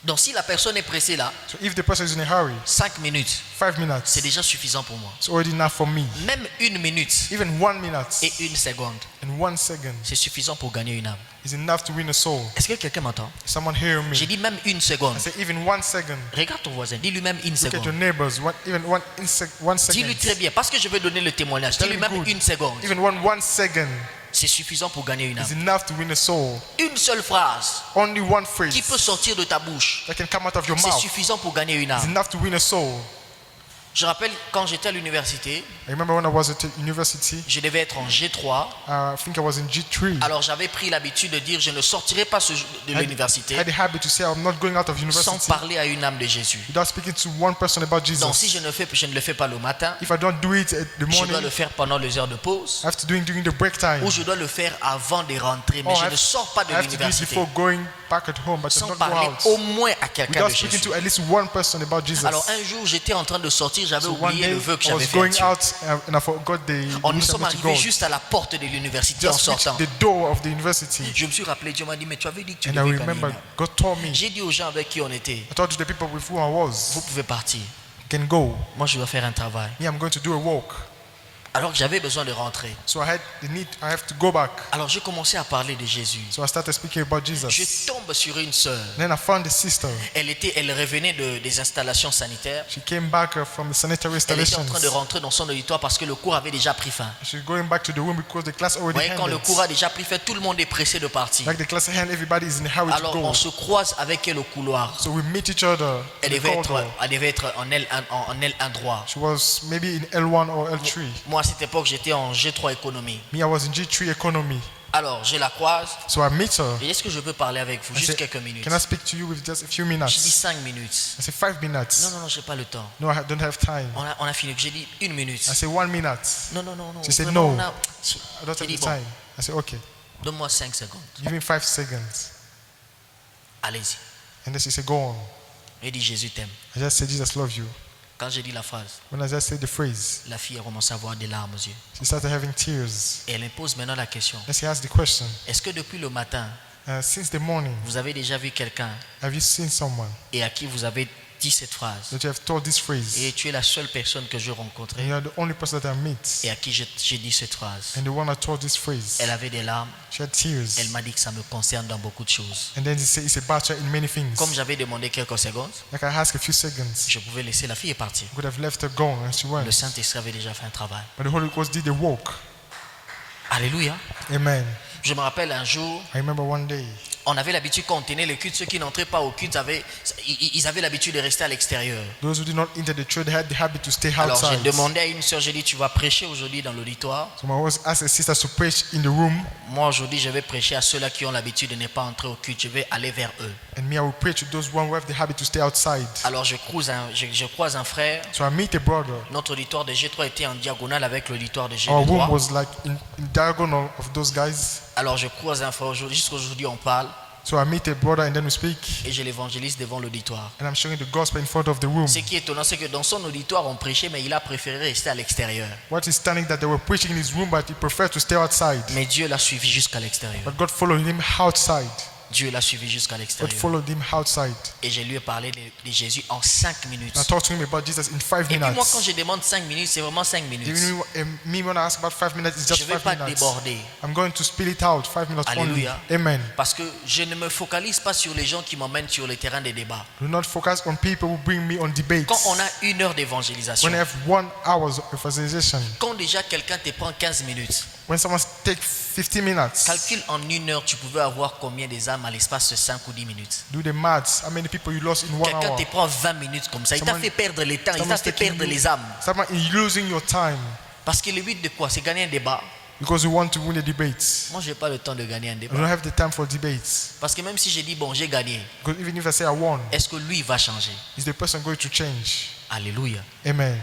Donc si la personne est pressée là, So if the person is in a hurry, 5 minutes, 5 minutes, c'est déjà suffisant pour moi. it's already enough for me. Même 1 minute Even 1 minute et 1 seconde, and 1 second c'est suffisant pour gagner une âme. is enough to win a soul. Est-ce que quelqu'un m'entend? Someone hear me? J'ai dit même 1 seconde. I say even 1 second. Regarde ton voisin, dis-lui même 1 Look at your seconde. neighbors. Even one Dis-lui second. très bien, parce que je vais donner le témoignage. Tell Dis-lui him même good. 1 seconde. Even one second C'est suffisant pour gagner une is âme. enough to win a soul. Une seule phrase Only one qui peut phrase sortir de ta bouche, that can come out of your c'est mouth suffisant pour gagner une is âme. enough to win a soul. Je rappelle quand j'étais à l'université, I remember when I was at university, je devais être en G3. I think I was in G3. Alors j'avais pris l'habitude de dire je ne sortirai pas de I l'université had the habit to say I'm not going out of sans university parler à une âme de Jésus. without speaking to one person about Donc si Jesus. je ne le fais pas le matin, If I don't do it at the je dois morning, le faire pendant les heures de pause, I have to do it during the break time. ou je dois le faire avant de rentrer. Mais Or je I ne sors pas de have to do it l'université before going back at home, but I sans not go parler out au moins à quelqu'un without de speaking Jésus. to at least one person about Jesus. Alors un jour j'étais en train de sortir, j'avais So one oublié day le vœu que I j'avais was fait à going Dieu. out and I forgot the Nous wish I sommes meant to arrivés go. juste à la porte de l'université en Just reached sortant. the door of the university, Je me suis rappelé, Dieu m'a dit, mais tu avais dit que tu and I devais gagner remember une âme. God told me. J'ai dit aux gens avec qui on était, I told the people with whom I was, vous pouvez partir. can go. Moi je dois faire un travail. Me, I'm going to do a walk. Alors que j'avais besoin de rentrer. So I have to go back. Alors j'ai commencé à parler de Jésus. So I started speaking about Je Jesus. tombe sur une sœur. Then I found a sister. Elle revenait des installations sanitaires. She came back from the sanitary Elle était en installations. train de rentrer dans son auditoire parce que le cours avait déjà pris fin. She's going back to the room because the class Vous already voyez, quand le ended. cours a déjà pris fin, tout le monde est pressé de partir. Like the class end, everybody is in a hurry to Alors go. on se croise avec elle au couloir. So we meet each other in Elle the devait être corridor. en L1 droit. She was maybe in L1 or L3. Moi à cette époque j'étais en G3 économie. Me, I was in G3 economy. Alors je la croise. So I meet her. Et est-ce que je peux parler avec vous I juste say, quelques minutes? can I speak to you with just a few Je dis minutes? 5 minutes. I say 5 minutes. Non, j'ai pas le temps. No, I don't have time. On a fini. J'ai dit 1 minute. I say 1 minute. Non. She said, Vraiment, no. on a- I don't J'ai have dit the bon, time. I say, okay. donne-moi 5 secondes. Give me 5 seconds. Allez-y. And then she said, go on. Et dit Jésus t'aime. I just said, Jesus loves you. Quand j'ai dit la phrase, When I just said the phrase, la fille a commencé à avoir des larmes aux yeux. she started having tears. Et elle me pose maintenant la question. Then she asked the question, Est-ce que depuis le matin, since the morning, vous avez déjà vu quelqu'un have you seen someone et à qui vous avez dit cette phrase? that you have told this phrase? Et tu es la seule personne que je rencontrais And you are the only person that I meet. et à qui j'ai dit cette phrase. And the one I told this phrase, Elle avait des larmes. she had tears. Elle m'a dit que ça me concerne dans beaucoup de choses. And then he said, it's about her in many things. Comme j'avais demandé quelques secondes, Like I asked a few seconds, je pouvais laisser la fille et partir. I could have left her gone and she went. Le Saint-Esprit avait déjà fait un travail. But the Holy Ghost did the walk. Alléluia. Amen. Je me rappelle un jour, I remember one day, on avait l'habitude quand on tenait le culte, ceux qui n'entraient pas au culte, ils avaient l'habitude de rester à l'extérieur. those who did not enter the church, they had the habit to stay Alors j'ai outside. demandé à une sœur, j'ai dit, tu vas prêcher aujourd'hui dans l'auditoire. So I always asked the sisters to preach in the room, Moi aujourd'hui, je vais prêcher à ceux-là qui ont l'habitude de ne pas entrer au culte. Je vais aller vers eux. and me, I will preach to those one who have the habit to stay outside. Alors je croise un frère. So I meet a brother. Notre auditoire de G3 était en diagonale avec l'auditoire de Our room G3. was like in diagonal of those guys. Alors je croise un frère, jusqu'aujourd'hui on parle So I meet a brother and then we speak, et je l'évangélise devant l'auditoire. and I'm sharing the gospel in front of the room. Ce qui est étonnant, c'est que dans son auditoire on prêchait, mais il a préféré rester à l'extérieur. What is stunning that they were preaching in his room, but he preferred to stay outside. Mais Dieu l'a suivi jusqu'à l'extérieur. But God followed him outside. Dieu l'a suivi jusqu'à God l'extérieur. followed him outside. Et je lui ai parlé de Jésus en 5 minutes. And I talked to him about Jesus in 5 Et puis moi, quand minutes. je demande 5 minutes, c'est vraiment 5 minutes. Even me, when I ask about 5 minutes, it's Je just ne vais 5 pas minutes. déborder. I'm going to spill it out, 5 minutes only. Alléluia. Amen. Parce que je ne me focalise pas sur les gens qui m'emmènent sur le terrain des débats. Do not focus on people who bring me on debates. Quand on a 1 heure d'évangélisation, When I have 1 hour of evangelization, quand déjà quelqu'un te prend 15 minutes, when someone takes 15 minutes, calcule en 1 heure, tu pouvais avoir combien des âmes à l'espace de 5 ou 10 minutes. do the maths. How many people you lost in 1 Quelqu'un hour? te prend 20 minutes comme ça. Il t'a Someone- fait perdre le temps, il t'a Someone's fait taking perdre you- les âmes. Someone is losing your time Parce que le but de quoi? C'est gagner un débat. because you want to win the debates. Moi, je n'ai pas le temps de gagner un I débat. don't have the time for debates. Parce que même si je dis, bon, j'ai gagné, Because even if I say I won, est-ce que lui va changer? is the person going to change? Alléluia. Amen.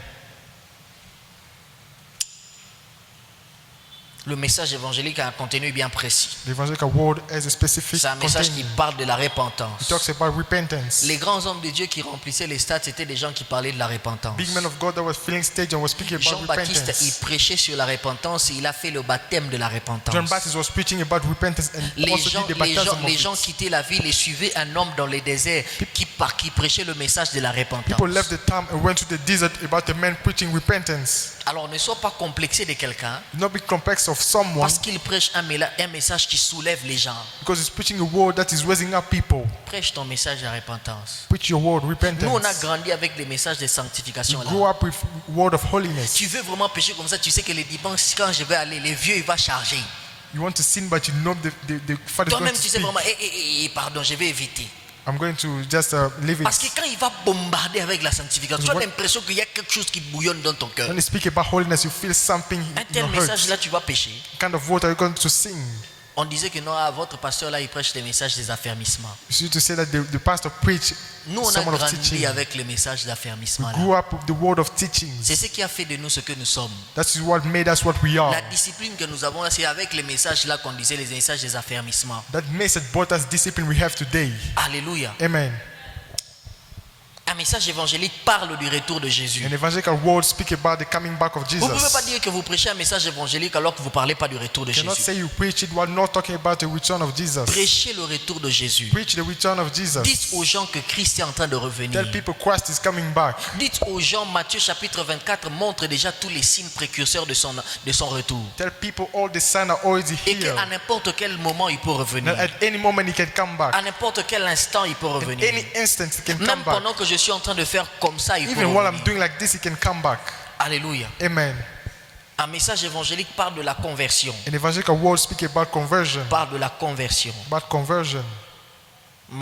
Le message évangélique a un contenu bien précis. The evangelical word has a specific C'est un message qui content. parle de la It repentance. talks about repentance. Les grands hommes de Dieu qui remplissaient les stades, c'était des gens qui parlaient de la repentance. Big men of God that was filling stage and was speaking about Jean-Baptiste, il repentance. prêchait sur la repentance et il a fait le baptême de la repentance. John Baptist was preaching about repentance and Les also gens, did the baptism of les it. gens quittaient la ville et suivaient un homme dans les déserts qui prêchait le message de la repentance. People left the town and went to the desert about a man preaching repentance. Alors ne sois pas complexé de quelqu'un Do not be complex of someone parce qu'il prêche un message qui soulève les gens. because he's preaching a word that is raising up people. Prêche ton message de repentance. Preach your word, Nous, on a repentance. grandi avec des messages de sanctification. Là. Grow up with word of holiness. Tu veux vraiment pécher comme ça, tu sais que les dimanches, quand je vais aller, les vieux, il va charger. You want to sin, but you know the Father is going Toi-même, to tu sais speak. vraiment, pardon, je vais éviter. I'm going to just leave Parce que it. quand il va bombarder avec la sanctification, tu as What- l'impression qu'il y a quelque chose qui bouillonne dans ton cœur. When you speak about holiness, you feel something Un in tel your message heart. là, tu vas pécher. What kind of word are you going to sing? On disait que non, votre pasteur là, il prêche des messages des affermissements. You see to say that the pastor preach Nous, on a someone of grandi teaching. avec les messages d'affermissement. Grew up with the word of teachings. C'est ce qui a fait de nous ce que nous sommes. That is what made us what we are. La discipline que nous avons là, c'est avec les messages là qu'on disait les messages des affermissements. That message brought us discipline we have today. Alléluia. Amen. Un message évangélique parle du retour de Jésus. An evangelical word speak about the coming back of Vous ne pouvez pas Jesus. dire que vous prêchez un message évangélique alors que vous ne parlez pas du retour de You cannot Jésus. say you preach it while not talking about the return of Jesus. Prêchez le retour de Jésus. Preach the return of Jesus. Dites aux gens que Christ est en train de revenir. Tell people Christ is coming back. Dites aux gens, Matthieu chapitre 24 montre déjà tous les signes précurseurs de son retour. Tell people all the signs are already Et here. qu'à n'importe quel moment, il peut revenir. That at any moment he can come back. À n'importe quel instant, il peut At revenir. any instant he can Même come back. pendant que je suis en train de faire comme ça, il peut Even while I'm revenir. doing like this, he can come back. Alléluia. Amen. Un message évangélique parle de la conversion. An evangelical word speak about conversion. Parle de la conversion. About conversion.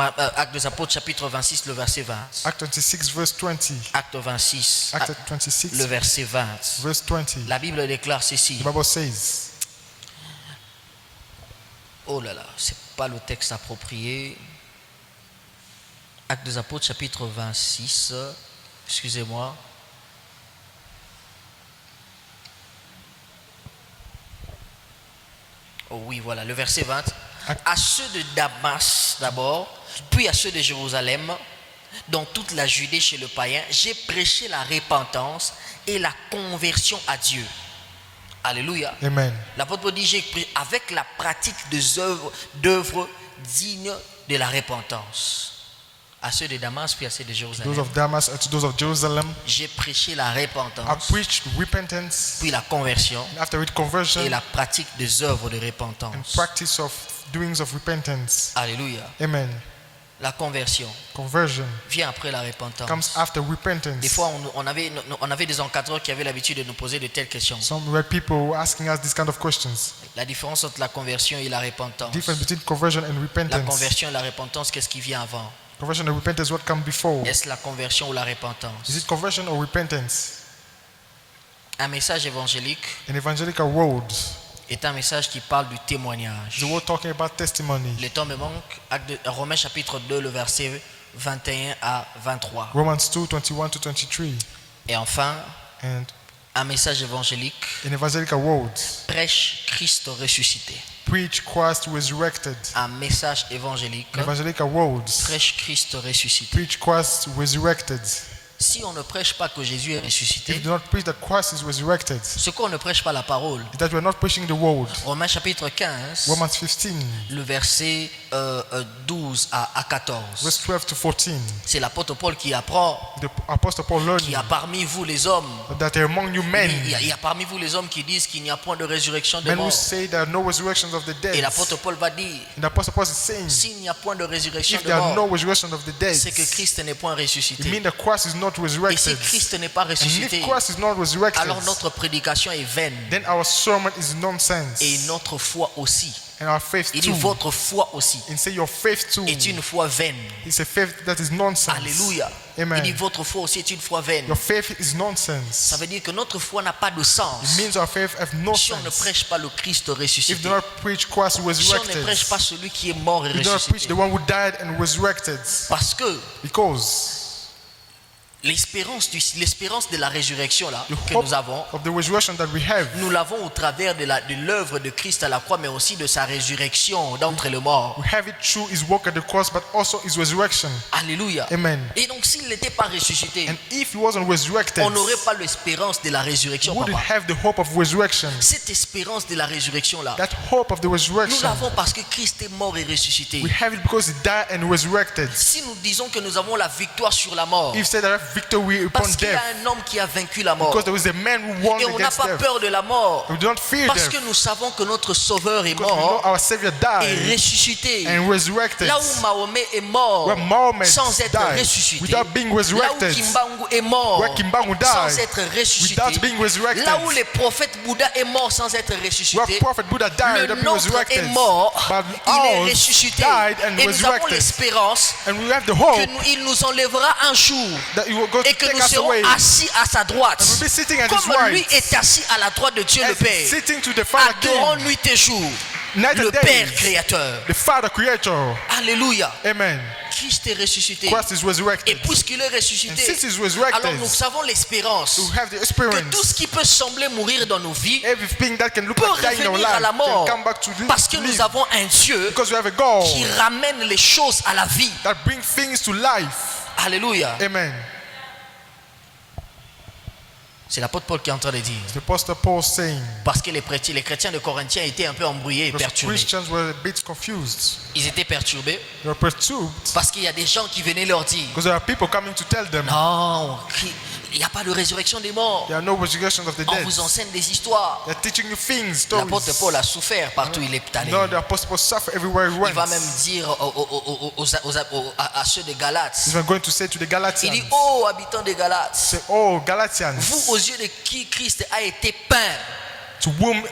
Actes des Apôtres chapitre 26, le verset 20. Act 26 verse 20. Acte 26, Act 26 le verset 20. verse 20. La Bible déclare ceci. The Bible says, Oh là là, c'est pas le texte approprié. Actes des Apôtres chapitre 26. Excusez-moi. Oh oui, voilà, le verset 20. À ceux de Damas d'abord, puis à ceux de Jérusalem, dans toute la Judée chez le païen, j'ai prêché la repentance et la conversion à Dieu. Alléluia. Amen. L'apôtre Paul dit, j'ai prêché avec la pratique d'œuvres dignes de la repentance. À ceux de Damas, puis à ceux de Those Jérusalem, of Damas and to those of Jerusalem, j'ai prêché la I repentance, preached repentance, puis la conversion and after it conversion et la pratique des œuvres de and repentance. practice of doings of repentance. Alléluia. Amen. La conversion Conversion vient après la comes repentance. after Des repentance. fois, on avait des encadreurs qui avaient l'habitude de nous poser de telles questions. Some were people asking us these kind of questions. La différence entre la conversion et la repentance. Difference between conversion and La repentance. conversion et la repentance, qu'est-ce qui vient avant? Conversion and repentance, what comes before? Est-ce la conversion ou la repentance? Is it conversion or repentance? Un message évangélique An evangelical word. est un message qui parle du témoignage. The word talking about testimony. Le temps me manque. Romains chapitre 2, le verset 21 à 23. Romans 2, 21 to 23. Et enfin, And un message évangélique an evangelical word. prêche Christ ressuscité. Preach Christ resurrected. Un message évangélique An evangelical word. prêche Christ ressuscité. Preach Christ resurrected. Si on ne prêche pas que Jésus est If ressuscité, you do not preach that Christ is resurrected, ce qu'on ne prêche pas la parole. is that we are not preaching the word. Romains chapitre 15, Romans 15, le verset 12 à 14. verse 12 to 14. C'est l'apôtre Paul qui apprend The Apostle Paul qu'il learned y a parmi vous les hommes, that among you men, il y a parmi vous les hommes qui disent qu'il n'y a point de résurrection de men who mort. say there are no resurrections of the Et dead. l'apôtre Paul va dire, And the Apostle Paul is saying, s'il n'y a point de résurrection if de there are no mort, resurrection of the dead, c'est que Christ n'est point it ressuscité. means that Christ is not Et si resurrected. Christ n'est pas And if ressuscité, Christ is not resurrected, alors notre prédication est vaine then our sermon is nonsense. et notre foi aussi. And our faith Il dit too. votre foi aussi And say your faith too est une foi vaine. is a faith that is nonsense. Alléluia. Amen. Il dit votre foi aussi est une foi vaine. Your faith is nonsense. Ça veut dire que notre foi n'a pas de sens It means our faith have no si on ne sense. prêche pas le Christ If you ressuscité. do not preach Christ Si on ne resurrected, prêche pas celui qui est mort et you do not preach ressuscité. the one who died and resurrected. Parce que Because l'espérance de la résurrection là, The que hope nous avons, of the resurrection that we have, nous l'avons au travers de l'œuvre de Christ à la croix, mais aussi de sa résurrection d'entre les morts. we have it through his work at the cross, but also his resurrection. Alléluia. Amen. Et donc s'il n'était pas ressuscité, And if he wasn't resurrected, on n'aurait pas l'espérance de la résurrection, we wouldn't papa. have the hope of resurrection. Cette espérance de la résurrection là, That hope of the nous resurrection, l'avons parce que Christ est mort et ressuscité. we have it because he died and resurrected. Si nous disons que nous avons la victoire sur la mort, If said that we have victory upon parce qu'il y death, a un homme qui a vaincu la mort, because there is a man who won et on n'a against pas death, peur de la mort, we do not fear parce death, que nous savons que notre Sauveur est because we know mort our Savior et died ressuscité. and resurrected. Là où Mahomet est mort Where Mahomet sans être died ressuscité, without being là où resurrected, Kimbangu est mort where Kimbangu sans died être ressuscité, without being resurrected, là où le prophète Bouddha est mort sans être where ressuscité, Prophet Buddha died le without being nôtre resurrected, est mort, but il est ours ressuscité, died and et nous avons resurrected, l'espérance and we have the hope qu'il nous enlèvera un jour that he will go to et que take nous us serons away, assis à sa droite, and we'll be sitting at his comme lui right, est assis à la droite de Dieu le as Père. sitting to the Father Adorons King, nuit et jour night le and Père day, créateur. the Father Creator. Alléluia. Amen. Christ est ressuscité. Christ is Et resurrected. puisqu'il est And ressuscité, since he's alors resurrected, nous avons l'espérance we have the que experience. tout ce qui peut sembler mourir dans nos vies Everything that can look peut like dying in our revenir à life la mort, can come back to parce que live, nous avons un Dieu because we have a God qui ramène les choses à la vie. that brings things to life. Alléluia. Amen. C'est l'apôtre Paul qui est en train de dire. The Apostle Paul saying, Parce que les chrétiens de Corinthiens étaient un peu embrouillés et because perturbés. Christians were a bit confused. Ils étaient perturbés They were perturbed parce qu'il y a des gens qui venaient leur dire: because there are people coming to tell them non, il n'y a pas de résurrection des morts. there are no resurrection of the On dead. vous enseigne des histoires. They're teaching you things, L'apôtre stories. Paul a souffert partout où il est allé. No, the Apostle Paul suffered everywhere he Il va went. même dire à ceux de Galates, He's going to say to the il Galatians, dit: oh, habitants de Galates, say, oh, Galatians, vous aux yeux de qui Christ a été peint. to whom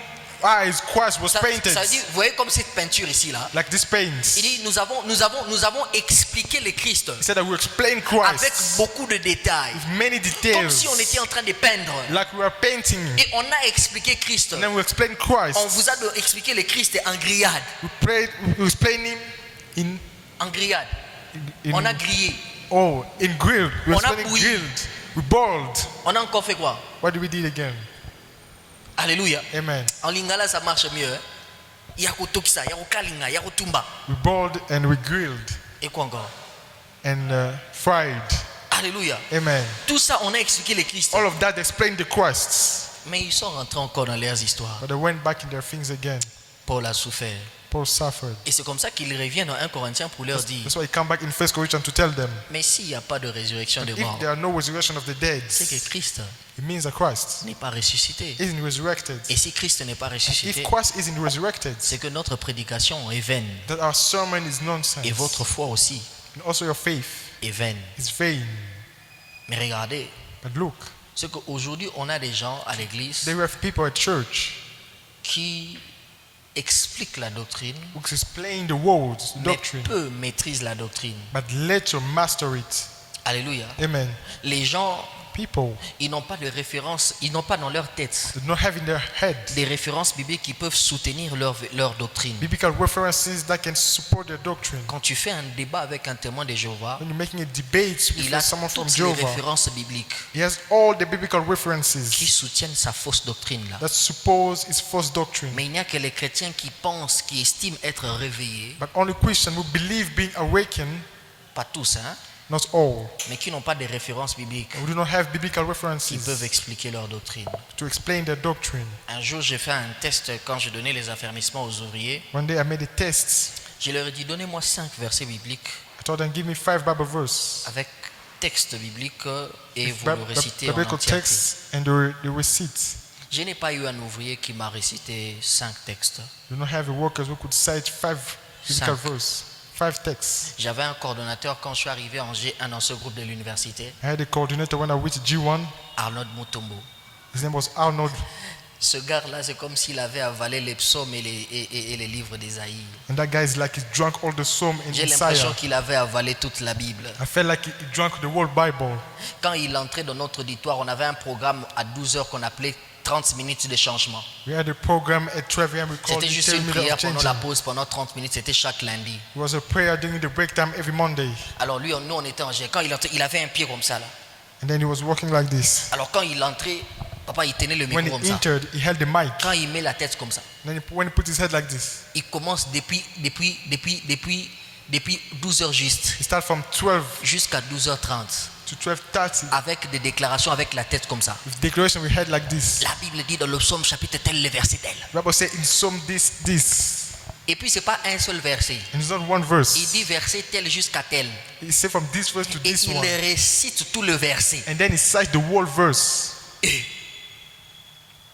eyes Christ was Ça painted, veut dire, vous voyez comme cette peinture ici là. like these paints. Il dit: nous avons expliqué le Christ He said that we explain avec Christ beaucoup de détails, with many comme details, si on était en train de peindre. like we are painting. Et on a expliqué Christ. And then we explain On Christ. vous a expliqué le Christ en grillade. We explain him in, En grillade. in On a grillé. in grilled. We On a explain bouilli. grilled. We boiled. On a encore fait quoi? What do we do again? Alléluia. Amen. En lingala ça marche mieux. Hein? Yakutokisa, yakukalinga, yakutumba. We boiled and we grilled Et quoi encore? and fried. Alléluia. Amen. Tout ça, on a expliqué le Christ. All of that explained the Christ. Mais ils sont rentrés encore dans leurs histoires. But they went back in their things again. Paul a souffert. Paul suffered. Et c'est comme ça qu'il revient dans 1 Corinthiens pour leur dire: That's why he come back in 1 Corinthians to tell them, mais s'il n'y a pas de résurrection des morts, if there are no resurrection of the dead, c'est que Christ it means that Christ n'est pas ressuscité. isn't resurrected. Et si Christ n'est pas ressuscité, If Christ isn't resurrected, c'est que notre prédication est vaine. that our sermon is nonsense. Et votre foi aussi And also your faith est vaine. is vain. Mais regardez, But look, c'est qu'aujourd'hui, on a des gens à l'église there have people at church qui expliquent la doctrine, who explain the words, the mais doctrine, peu maîtrisent la doctrine. but let you master it. Alléluia. Amen. Les gens, People ils n'ont pas de référence, ils n'ont pas dans leur tête do not have in their head des références bibliques qui peuvent soutenir leur doctrine. biblical references that can support their doctrine. Quand tu fais un débat avec un témoin de Jéhovah, When you're making a debate il with a someone from toutes les Jehovah, références bibliques he has all the biblical qui references soutiennent sa fausse doctrine là. that suppose his false doctrine. Mais il n'y a que les chrétiens qui pensent, qui estiment être réveillés, But only Christians who believe being awakened, pas tous, hein, not all, mais qui n'ont pas de références bibliques, who do not have biblical qui references peuvent expliquer leur doctrine. to explain their doctrine. Un jour, j'ai fait un test quand je donnais les affermissements aux ouvriers. One day I made a test. Je leur ai dit: donnez-moi 5 versets bibliques I told them, give me 5 Bible verses, avec texte biblique et vous Bib- le récitez en biblical entièreté. texts and the receipts. Je n'ai pas eu un ouvrier qui m'a récité 5 textes. You do not have workers who could cite 5 biblical 5. verses, 5 texts. J'avais un coordonnateur quand je suis arrivé en G1 dans ce groupe de l'université, I had a coordinator when I went to G1. Arnold Mutombo. His name was Arnold. Ce gars-là, c'est comme s'il avait avalé les psaumes et les livres d'Ésaïe. And that guy is like he drank all the psalm in J'ai l'impression Isaiah. qu'il avait avalé toute la Bible. I felt like he drank the whole Bible. Quand il entrait dans notre auditoire, on avait un programme à 12 heures qu'on appelait 30 minutes de changement. We had a program at 12 a.m. we called C'était it juste 10 une minutes prière of pendant changing. la pause, pendant 30 minutes, c'était chaque lundi. It was a prayer during the break time every Monday. Alors lui, nous on était en G. Quand il entrait, il avait un pied comme ça là. And then he was walking like this. Alors quand il entrait, papa, il tenait le When micro comme he ça. entered, he held the mic. Quand il met la tête comme ça, Then when he put his head like this, il commence depuis 12h juste he started from 12 jusqu'à 12h30 to 12:30 avec des déclarations avec la tête comme ça. with declaration with head like this. La Bible dit dans le psaume chapitre tel, le verset tel. The Bible says in Psalm this. Et puis c'est pas un seul verset. And it's not one verse. Il dit verset tel jusqu'à tel. He said from this verse to Et this il one. récite tout le verset. And then he cites the whole verse.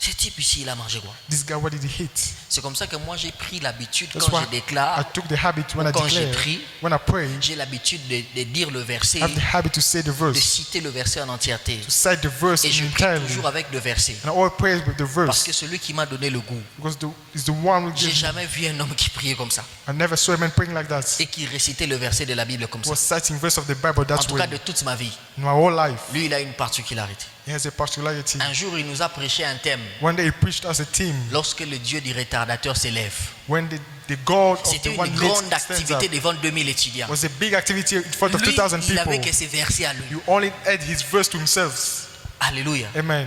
Ce type ici, il a mangé quoi? This guy, what did he hit? C'est comme ça que moi j'ai pris l'habitude That's quand why je déclare, I took the habit when I quand j'ai declare, prie, when I pray, j'ai l'habitude de dire le verset, I have the habit to say the de verse, citer le verset en entièreté. to cite the verse Et je prie entirely. toujours avec le verset. And I always pray with the Parce verse que celui qui m'a donné le goût, because it's the one who j'ai gives me. jamais vu un homme qui priait comme ça I never saw a man praying like that. et qui récitait le verset de la Bible comme He ça. was citing verse of the Bible En that tout cas, way. de toute ma vie, In my whole life, lui, il a une particularité. he has a particularity. Un jour, il nous a prêché un thème. One day he preached as a team. Lorsque le Dieu du retardateur s'élève, When the God of c'était the une one grande stands activité up, devant 2000 étudiants. was a big activity in front of Lui, 2,000 il avait people. que ses versets à lui. You only add his verse to himself. Alléluia. Amen.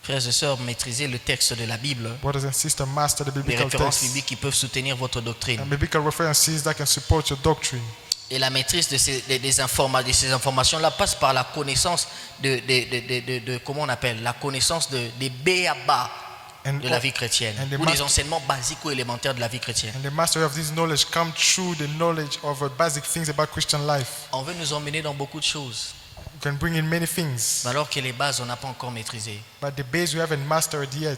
Frères et sœurs, maîtrisez le texte de la Bible, Brothers and sisters, master the les biblical références text bibliques qui peuvent soutenir votre doctrine. and biblical references that can support your doctrine. Et la maîtrise de ces informations-là passe par la connaissance comment on appelle, la connaissance des B.A.B.A. And, de la vie chrétienne, and the ou des mas- enseignements basiques ou élémentaires de la vie chrétienne. and the mastery of this knowledge come through the knowledge of basic things about Christian life. On veut nous emmener dans beaucoup de choses, You can bring in many things, mais alors que les bases, on n'a pas encore maîtrisé. but the base we haven't mastered yet.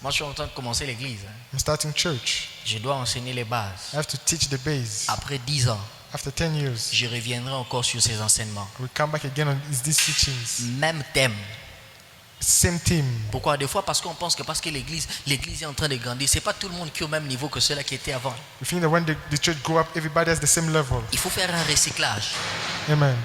Moi, je suis en train de commencer l'église. I'm starting church. Je dois enseigner les bases. I have to teach the base. Après 10 ans, After 10 years, je reviendrai encore sur ces enseignements. we come back again on these teachings. Même thème. Same team. Pourquoi? Des fois, parce qu'on pense que parce que l'église est en train de grandir, c'est pas tout le monde qui est au même niveau que ceux-là qui étaient avant. We think that when the church grow up, everybody has the same level. Il faut faire un recyclage. Amen.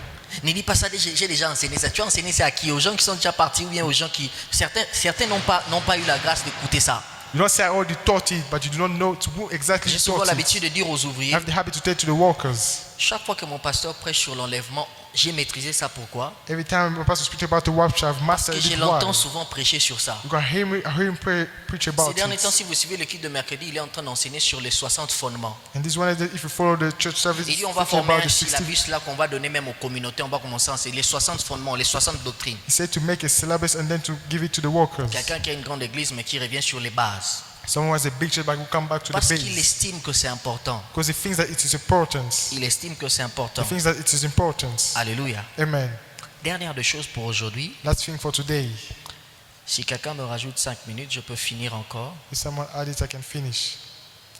Ne dis pas ça, j'ai déjà enseigné ça. Tu as enseigné ça à qui? Aux gens qui sont déjà partis ou bien aux gens qui... Certains n'ont pas eu la grâce d'écouter ça. You don't say I already taught it, but you do not know to who exactly J'ai you souvent taught it. l'habitude de dire aux I ouvriers, have the habit to tell to the workers. chaque fois que mon pasteur prêche sur l'enlèvement, j'ai maîtrisé ça. Pourquoi? Every time a pastor speaks about the rapture, I've Parce que mastered je it. l'entends Why? souvent prêcher sur ça. You can hear him preach Ces about derniers temps, it. si vous suivez l'équipe de mercredi, il est en train d'enseigner sur les 60 fondements. And this one, if you follow the church service, Il dit on it's va talking former about un the 60. syllabus là qu'on va donner même aux communautés. On va commencer à enseigner les 60 fondements, les 60 doctrines. He said to make a syllabus and then to give it to the workers. Quelqu'un qui a une grande église mais qui revient sur les bases. Someone who has a big church but will come back to the Parce qu'il base. estime que c'est important. Because he thinks that it is important. Il estime que c'est important. He thinks that it is important. Alléluia. Amen. Dernière des choses pour aujourd'hui. Last thing for today. Si quelqu'un me rajoute 5 minutes, je peux finir encore. If someone add it, I can finish.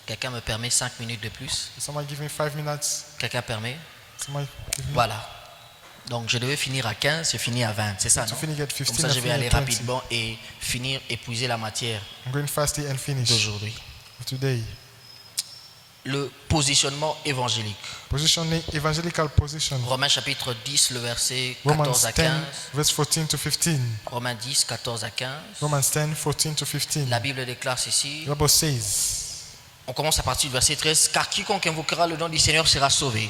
Quelqu'un me permet 5 minutes de plus. If someone give me 5 minutes, Quelqu'un permet. someone give me Voilà. Donc je devais finir à 15, je finis à 20. C'est ça, to non? finish at Comme 15. ça, I je vais finish aller at 20. rapidement et finir, épuiser la matière I'm going fast and finish d'aujourd'hui. for today. Le positionnement évangélique. Positioning, evangelical position. Romains chapitre 10, le verset Romans 14 à 10, 15. verse 14 to 15. Romains 10, 14 à 15. Romans 10, 14 to 15. La Bible déclare ceci. The Bible says, On commence à partir du verset 13. Car quiconque invoquera le nom du Seigneur sera sauvé.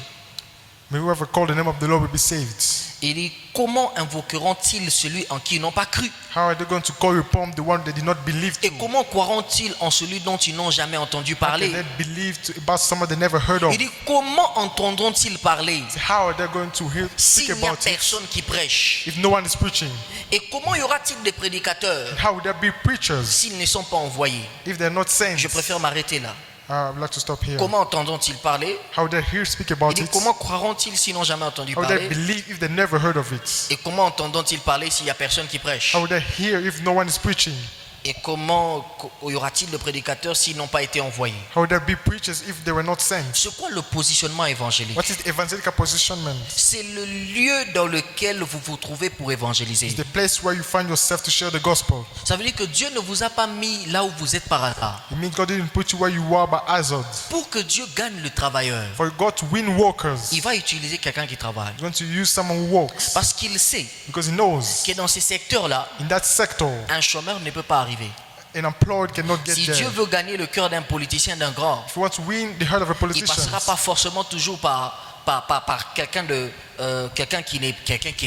may whoever call the name of the Lord will be saved. Il dit, comment invoqueront-ils celui en qui ils n'ont pas cru? How are they going to call upon the one they did not believe Et to? comment croiront-ils en celui dont ils n'ont jamais entendu How parler? can they believe about someone they never heard of? Il dit, comment entendront-ils parler How are they going to speak s'il n'y a about it personne qui prêche? if no one is preaching? Et comment y aura-t-il des prédicateurs How would there be preachers s'ils ne sont pas envoyés? if they're not sent? Je préfère m'arrêter là. I would like to stop here. Comment entendront-ils parler? How would they hear speak Il about dit, it? comment croiront-ils s'ils n'ont jamais entendu How would they parler? believe if they never heard of it? Et comment entendront-ils parler s'il n'y a personne qui prêche? How would they hear if no one is preaching? Et comment y aura-t-il de prédicateurs s'ils n'ont pas été envoyés? How would there be preachers if they were not sent? C'est quoi le positionnement évangélique? What is the evangelical positionment? C'est le lieu dans lequel vous vous trouvez pour évangéliser. It's the place where you find yourself to share the gospel. Ça veut dire que Dieu ne vous a pas mis là où vous êtes par hasard. It means God didn't put you where you are by hazard. Pour que Dieu gagne le travailleur, For God to win workers, il va utiliser quelqu'un qui travaille. He's going to use someone who works. Parce qu'il sait Because He knows que dans ces secteurs-là, in that sector, un chômeur ne peut pas arriver. an employed cannot get Si there. Dieu veut gagner le cœur d'un politicien, d'un grand, If you want to win the heart of a il ne politician, passera pas forcément toujours par quelqu'un qui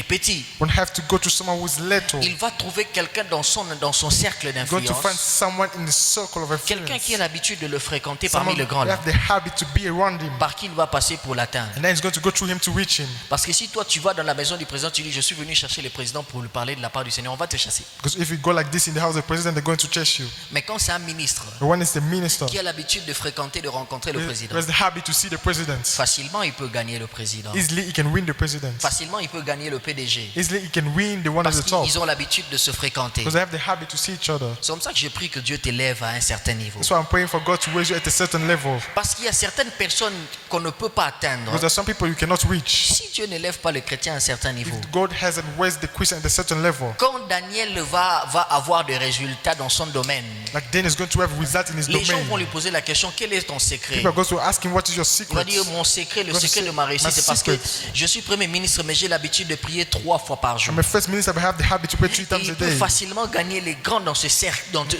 est petit. won't have to go to someone who's little. Il va trouver quelqu'un dans son cercle Going to find d'influence, someone in the circle of quelqu'un influence. qui a l'habitude de le fréquenter parmi Someone les grands who là, have the habit to be around him. par qui il va passer pour l'atteindre. And then he's going to go through him to reach him. Parce que si toi tu vas dans la maison du président, tu dis je suis venu chercher le président pour lui parler de la part du Seigneur, on va te chasser. Because if you go like this in the house of the president, they're going to chase you. Mais quand c'est un ministre But when it's the minister, qui a l'habitude de fréquenter, de rencontrer le who président, has the habit to see the president, facilement il peut gagner le président. easily he can win the president. Facilement il peut gagner le PDG. Easily he can win the one at Parce the top. qu'ils ont l'habitude de se fréquenter. Because they have the habit to see each other. C'est comme ça que je prie que Dieu t'élève à un certain niveau. That's why I'm praying for God to raise you at a certain level. Parce qu'il y a certaines personnes qu'on ne peut pas atteindre Because there are some people you cannot reach. si Dieu n'élève pas le chrétien à un certain niveau. If God hasn't raised the Christian at a certain level, Quand Daniel va avoir des résultats dans son domaine, like then he's going to have result in his les gens vont domain. lui poser la question, quel est ton secret? People are going to ask him, what is your Il va secret? dire, mon secret, le Because secret de ma réussite, my c'est parce que secret. je suis premier ministre, mais j'ai l'habitude de prier 3 fois par jour. I'm a first minister, but I have the habit to pray 3 Et times il a peut day. facilement gagner les grands dans ce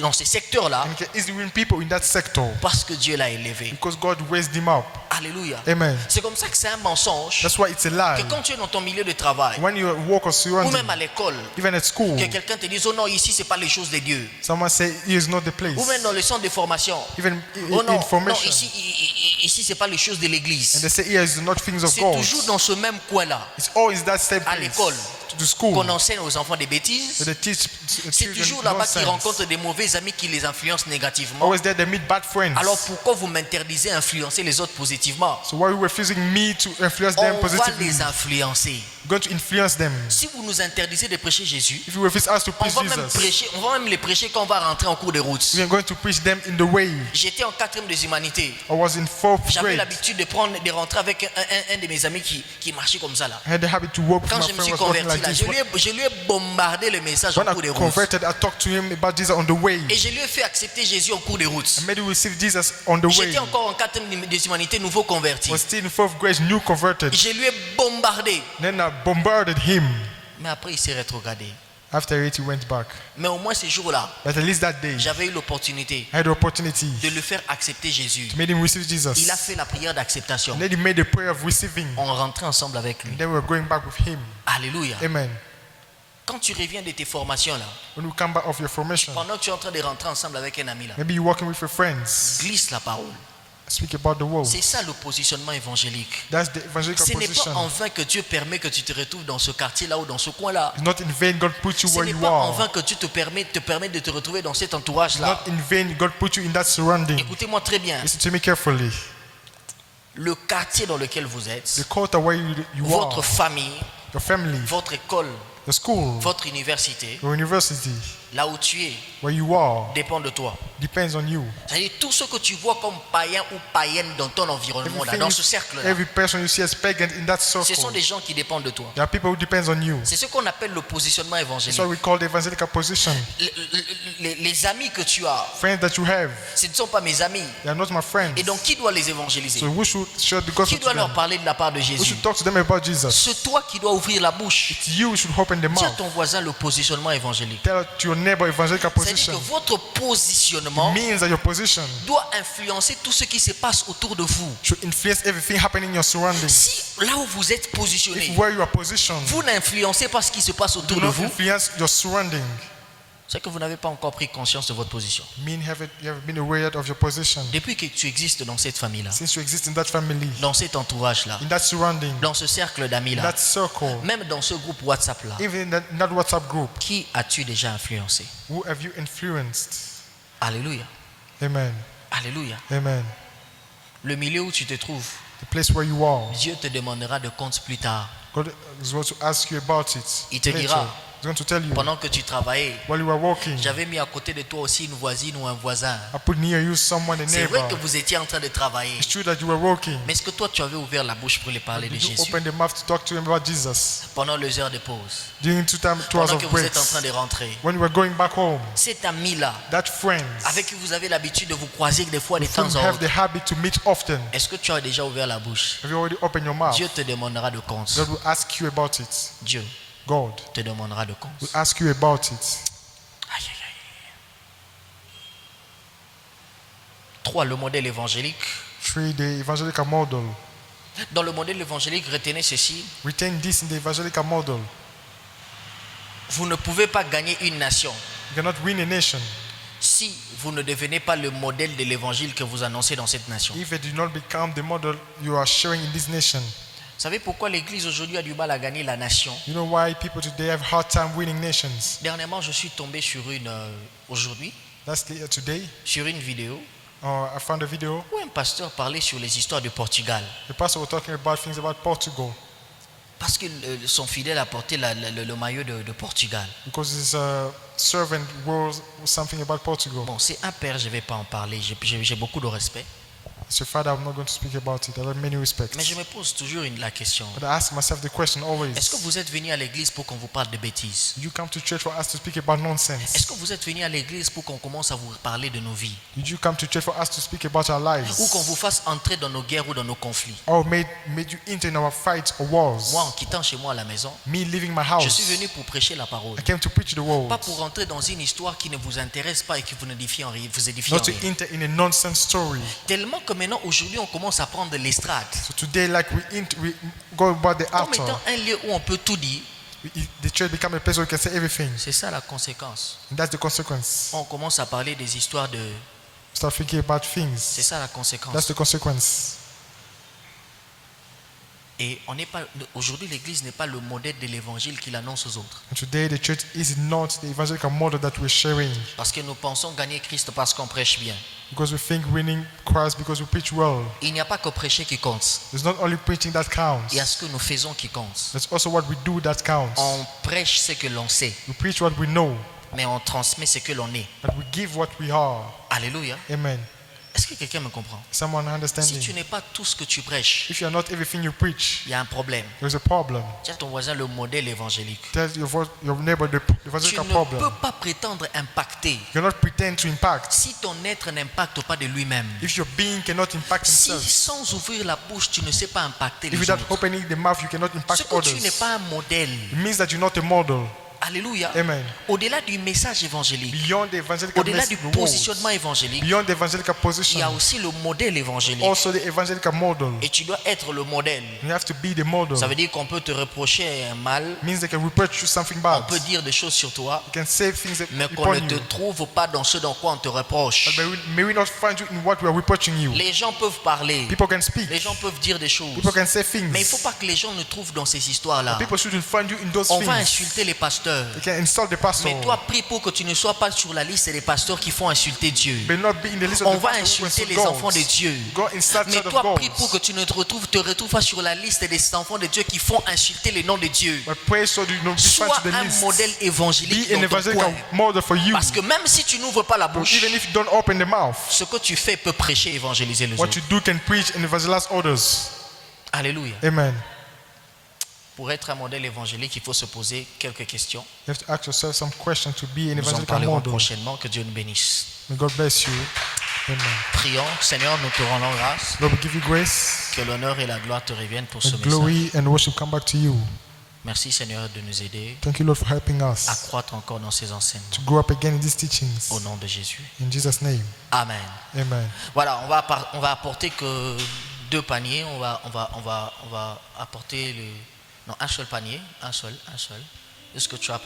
dans ces secteurs-là And he can easily win people in that sector parce que Dieu l'a élevé. because God raised him up. Alléluia. Amen. C'est comme ça que c'est un mensonge That's why it's a que lie. quand tu es dans ton milieu de travail When you walk or ou surround même à l'école, even at school, que quelqu'un te dise, oh non, ici c'est pas les choses de Dieu. someone say here is not the place. Ou même dans le centre de formation. Even Oh non, non, information. ici c'est pas les choses de And l'église. they say here is not things of C'est God. toujours dans ce même coin-là It's always that same à place. l'école To the school. qu'on enseigne aux enfants des bêtises. That they teach C'est children toujours là-bas qu'ils nonsense. rencontrent des mauvais amis qui les influencent négativement. Always there they meet bad friends. Alors pourquoi vous m'interdisez d'influencer les autres positivement? So why are you refusing me to influence On them va positively? les influencer. Going to influence them. Si vous nous interdisez de prêcher Jésus, If you refuse us to on preach va même Jesus, on va même les prêcher quand on va rentrer en cours de route. we are going to preach them in the way. J'étais en 4e des humanités. I was in 4th J'avais grade. l'habitude de rentrer avec un de mes amis qui marchait comme ça là. I had the habit to walk with Quand my je me friend suis was walking converti like là, this. je lui ai bombardé le message en When cours de I route. converted, I talked to him about Jesus on the way. Et je lui ai fait accepter Jésus en cours de route. I made him receive Jesus on the way. J'étais encore en 4e des humanités, nouveau converti. I was still in 4th grade, new converted. Je lui ai bombardé. Then I bombarded him. Mais après, il s'est rétrogradé. After it, he went back. Mais au moins, ces jours-là, But at least that day, j'avais eu l'opportunité I had the opportunity de le faire accepter Jésus. to make him receive Jesus. Il a fait la prière d'acceptation. And then he made the prayer of receiving. On rentrait ensemble avec lui. And then we were going back with him. Alléluia. Amen. Quand tu reviens de tes formations là, When you come back of your formation, pendant que tu es en train de rentrer ensemble avec un ami là, maybe you're walking with your friends. glisse la parole. Speak about the world. C'est ça le positionnement évangélique. That's the evangelical Ce n'est position. pas en vain que Dieu permet que tu te retrouves dans ce quartier-là ou dans ce coin-là. It's not in vain God put you Ce where n'est you pas en are. vain que Dieu te permet de te retrouver dans cet It's entourage-là. not in vain God put you in that surrounding. Écoutez-moi très bien. Listen to me carefully. Le quartier dans lequel vous êtes, The quarter where you votre are, famille, your family, votre école, the school, votre université, your university, là où tu es, where you are, dépend de toi. depends on you. C'est-à-dire tout ce que tu vois comme païen ou païenne dans ton environnement, là, dans ce cercle-là, Every person you see as pagan in that ce sont circle, des gens qui dépendent de toi. there are people who depends on you. C'est ce qu'on appelle le positionnement That's évangélique. what we call the evangelical position. Les amis que tu as, Friends that you have, ce ne sont pas mes amis. they are not my friends. Et donc, qui doit les évangéliser? So we should share the Qui gospel doit to leur them. parler de la part de We Jésus? should talk to them about Jesus. C'est toi qui dois ouvrir la bouche. It's you who should open the Dis à mouth. ton voisin le positionnement évangélique. Tell to your neighbor evangelical C'est-à-dire position. que votre positionnement Means that your position doit influencer tout ce qui se passe autour de vous. should influence everything happening in your surroundings. Si là où vous êtes positionné, If where you are positioned, vous n'influencez pas ce qui se passe do autour de not vous, influence your surrounding. c'est que vous n'avez pas encore pris conscience de votre position. Mean you have been aware of your position. Depuis que tu existes dans cette famille-là, Since you exist in that family, dans cet entourage-là, in that surrounding, dans ce cercle in d'amis-là, that circle, même dans ce groupe WhatsApp-là, even in that WhatsApp group, qui as-tu déjà influencé? who have you influenced? Alléluia. Amen. Alléluia. Amen. Le milieu où tu te trouves, The place where you are, Dieu te demandera de compte plus tard. God is going to ask you about it. Il te later. dira, He's going to tell you, pendant que tu travaillais, while you are walking, j'avais mis à côté de toi aussi une voisine ou un voisin. I put near you someone, a C'est vrai neighbor. que vous étiez en train de travailler. It's true that you were walking. Mais est-ce que toi tu avais ouvert la bouche pour lui parler de Did you Jésus open the mouth to talk to him about Jesus? pendant les heures de pause? During 2 hours Pendant of que vous êtes en breaks, train de rentrer. when you were going back home, Cet ami-là, that friend avec qui vous avez l'habitude de vous croiser des fois de who temps en have temps, the habit to meet often, est-ce que tu as déjà ouvert la bouche? have you already opened your mouth? Dieu te demandera de compte. God will ask you about it. Dieu God te demandera de compte. will ask you about it. Aïe, aïe, aïe. 3, le modèle évangélique. 3, the evangelical model. Dans le modèle évangélique, retenez ceci. Retain this in the evangelical model. Vous ne pouvez pas gagner une nation You cannot win a nation si vous ne devenez pas le modèle de l'évangile que vous annoncez dans cette nation. if you do not become the model you are showing in this nation. Vous savez pourquoi l'Église aujourd'hui a du mal à gagner la nation? You know why people today have hard time winning nations? Dernièrement, je suis tombé sur aujourd'hui, Today, sur une vidéo I found a video. où un pasteur parlait sur les histoires du Portugal. The pastor was talking about things about Portugal Parce que son fidèle a porté le maillot de Portugal. because his servant was something about Portugal. Bon, c'est un père, je ne vais pas en parler, j'ai beaucoup de respect. As your father, I'm not going to speak about it. I have many respects. Mais je me pose toujours la question. But I ask myself the question always. Est-ce que vous êtes venu à l'église pour qu'on vous parle de bêtises? Did you come to church for us to speak about nonsense? Est-ce que vous êtes venu à l'église pour qu'on commence à vous parler de nos vies? Did you come to church for us to speak about our lives? Ou qu'on vous fasse entrer dans nos guerres ou dans nos conflits? Or made you enter in our fights or wars? Moi, en quittant chez moi à la maison, Me leaving my je suis house. venu pour prêcher la parole. I came to preach the word. Pas pour entrer dans une histoire qui ne vous intéresse pas et qui vous édifie en rien. Not to enter in a nonsense story. Tellement que maintenant, aujourd'hui, on commence à prendre l'estrade So today, like we go about the comme altar, étant un lieu où on peut tout dire. the church become a place where we can say everything. C'est ça la conséquence. And that's the consequence. On commence à parler des histoires de... Start thinking about C'est things. ça la That's conséquence. the consequence. Et on n'est pas... Aujourd'hui, l'Église n'est pas le modèle de l'évangile qu'il annonce aux autres. And today, the church is not the evangelical model that we're sharing. Parce que nous pensons gagner Christ parce qu'on prêche bien. Because we think winning Christ because we preach well. Il n'y a pas que prêcher qui compte. It's not only preaching that counts. Il y a ce que nous faisons qui compte. That's also what we do that counts. On prêche ce que l'on sait, We preach what we know, mais on transmet ce que l'on est. but we give what we are. Alléluia. Amen. Est-ce que quelqu'un me comprend? Someone Si tu understanding? n'es pas tout ce que tu prêches, If you are not everything you preach, il y a un problème. there's a problem. Dis à ton voisin le modèle évangélique. Tell your neighbor the Tu evangelical ne problem. peux pas prétendre impacter You cannot pretend to impact si ton être n'impacte pas de lui-même. if your being cannot impact Si himself. sans ouvrir la bouche, tu ne sais pas impacter If les without autres, opening the mouth, you cannot ce impact que tu n'es others. pas un modèle. It means that you're not a model. Alléluia. Amen. Au-delà du message évangélique, Beyond the evangelical au-delà du message, positionnement évangélique, beyond the evangelical il y position, a aussi le modèle évangélique. also the evangelical model. Et tu dois être le modèle. You have to be the model. Ça veut dire qu'on peut te reprocher un mal, Means they can reproach you something on bad. peut dire des choses sur toi, You can say things mais qu'on upon ne te you. trouve pas dans ce dans quoi on te reproche. But may we not find you in what we are reproaching you. Les gens peuvent parler, People can speak. les gens peuvent dire des choses, People can say things. mais il ne faut pas que les gens nous trouvent dans ces histoires-là. People shouldn't find you in those On va things. insulter les pasteurs. They can insult the pastor. Mais toi, prie pour que tu ne sois pas sur la liste des pasteurs qui font insulter Dieu. May not be in the list of On the va pastors who insulter insult les God. enfants de Dieu. Go insult Mais child of toi, God. prie pour que tu ne te retrouves pas sur la liste des enfants de Dieu qui font insulter le nom de Dieu. But pray so you don't be Sois found to the un list. modèle évangélique Be an dans ton evangelical coin. model for you. Parce que même si tu n'ouvres pas la So bouche, even if you don't open the mouth, ce que tu fais peut prêcher et évangéliser les what autres. you do can preach and evangelize others. Alléluia. Amen. Pour être un modèle évangélique, il faut se poser quelques questions. You have to ask yourself some questions to be an Nous en evangelical parlerons model. prochainement. Que Dieu nous bénisse. May God bless you. Amen. Prions. Seigneur, nous te rendons grâce. Lord, we give you grace. Que l'honneur et la gloire te reviennent pour ce And message. glory and worship come back to you. Merci Seigneur de nous aider Thank you, Lord, for helping à us croître encore dans ces enseignements. to grow up again in these teachings. Au nom de Jésus. In Jesus' name. Amen. Amen. Voilà, on va apporter que 2 paniers. On va apporter un seul panier. Un seul. Est-ce que tu as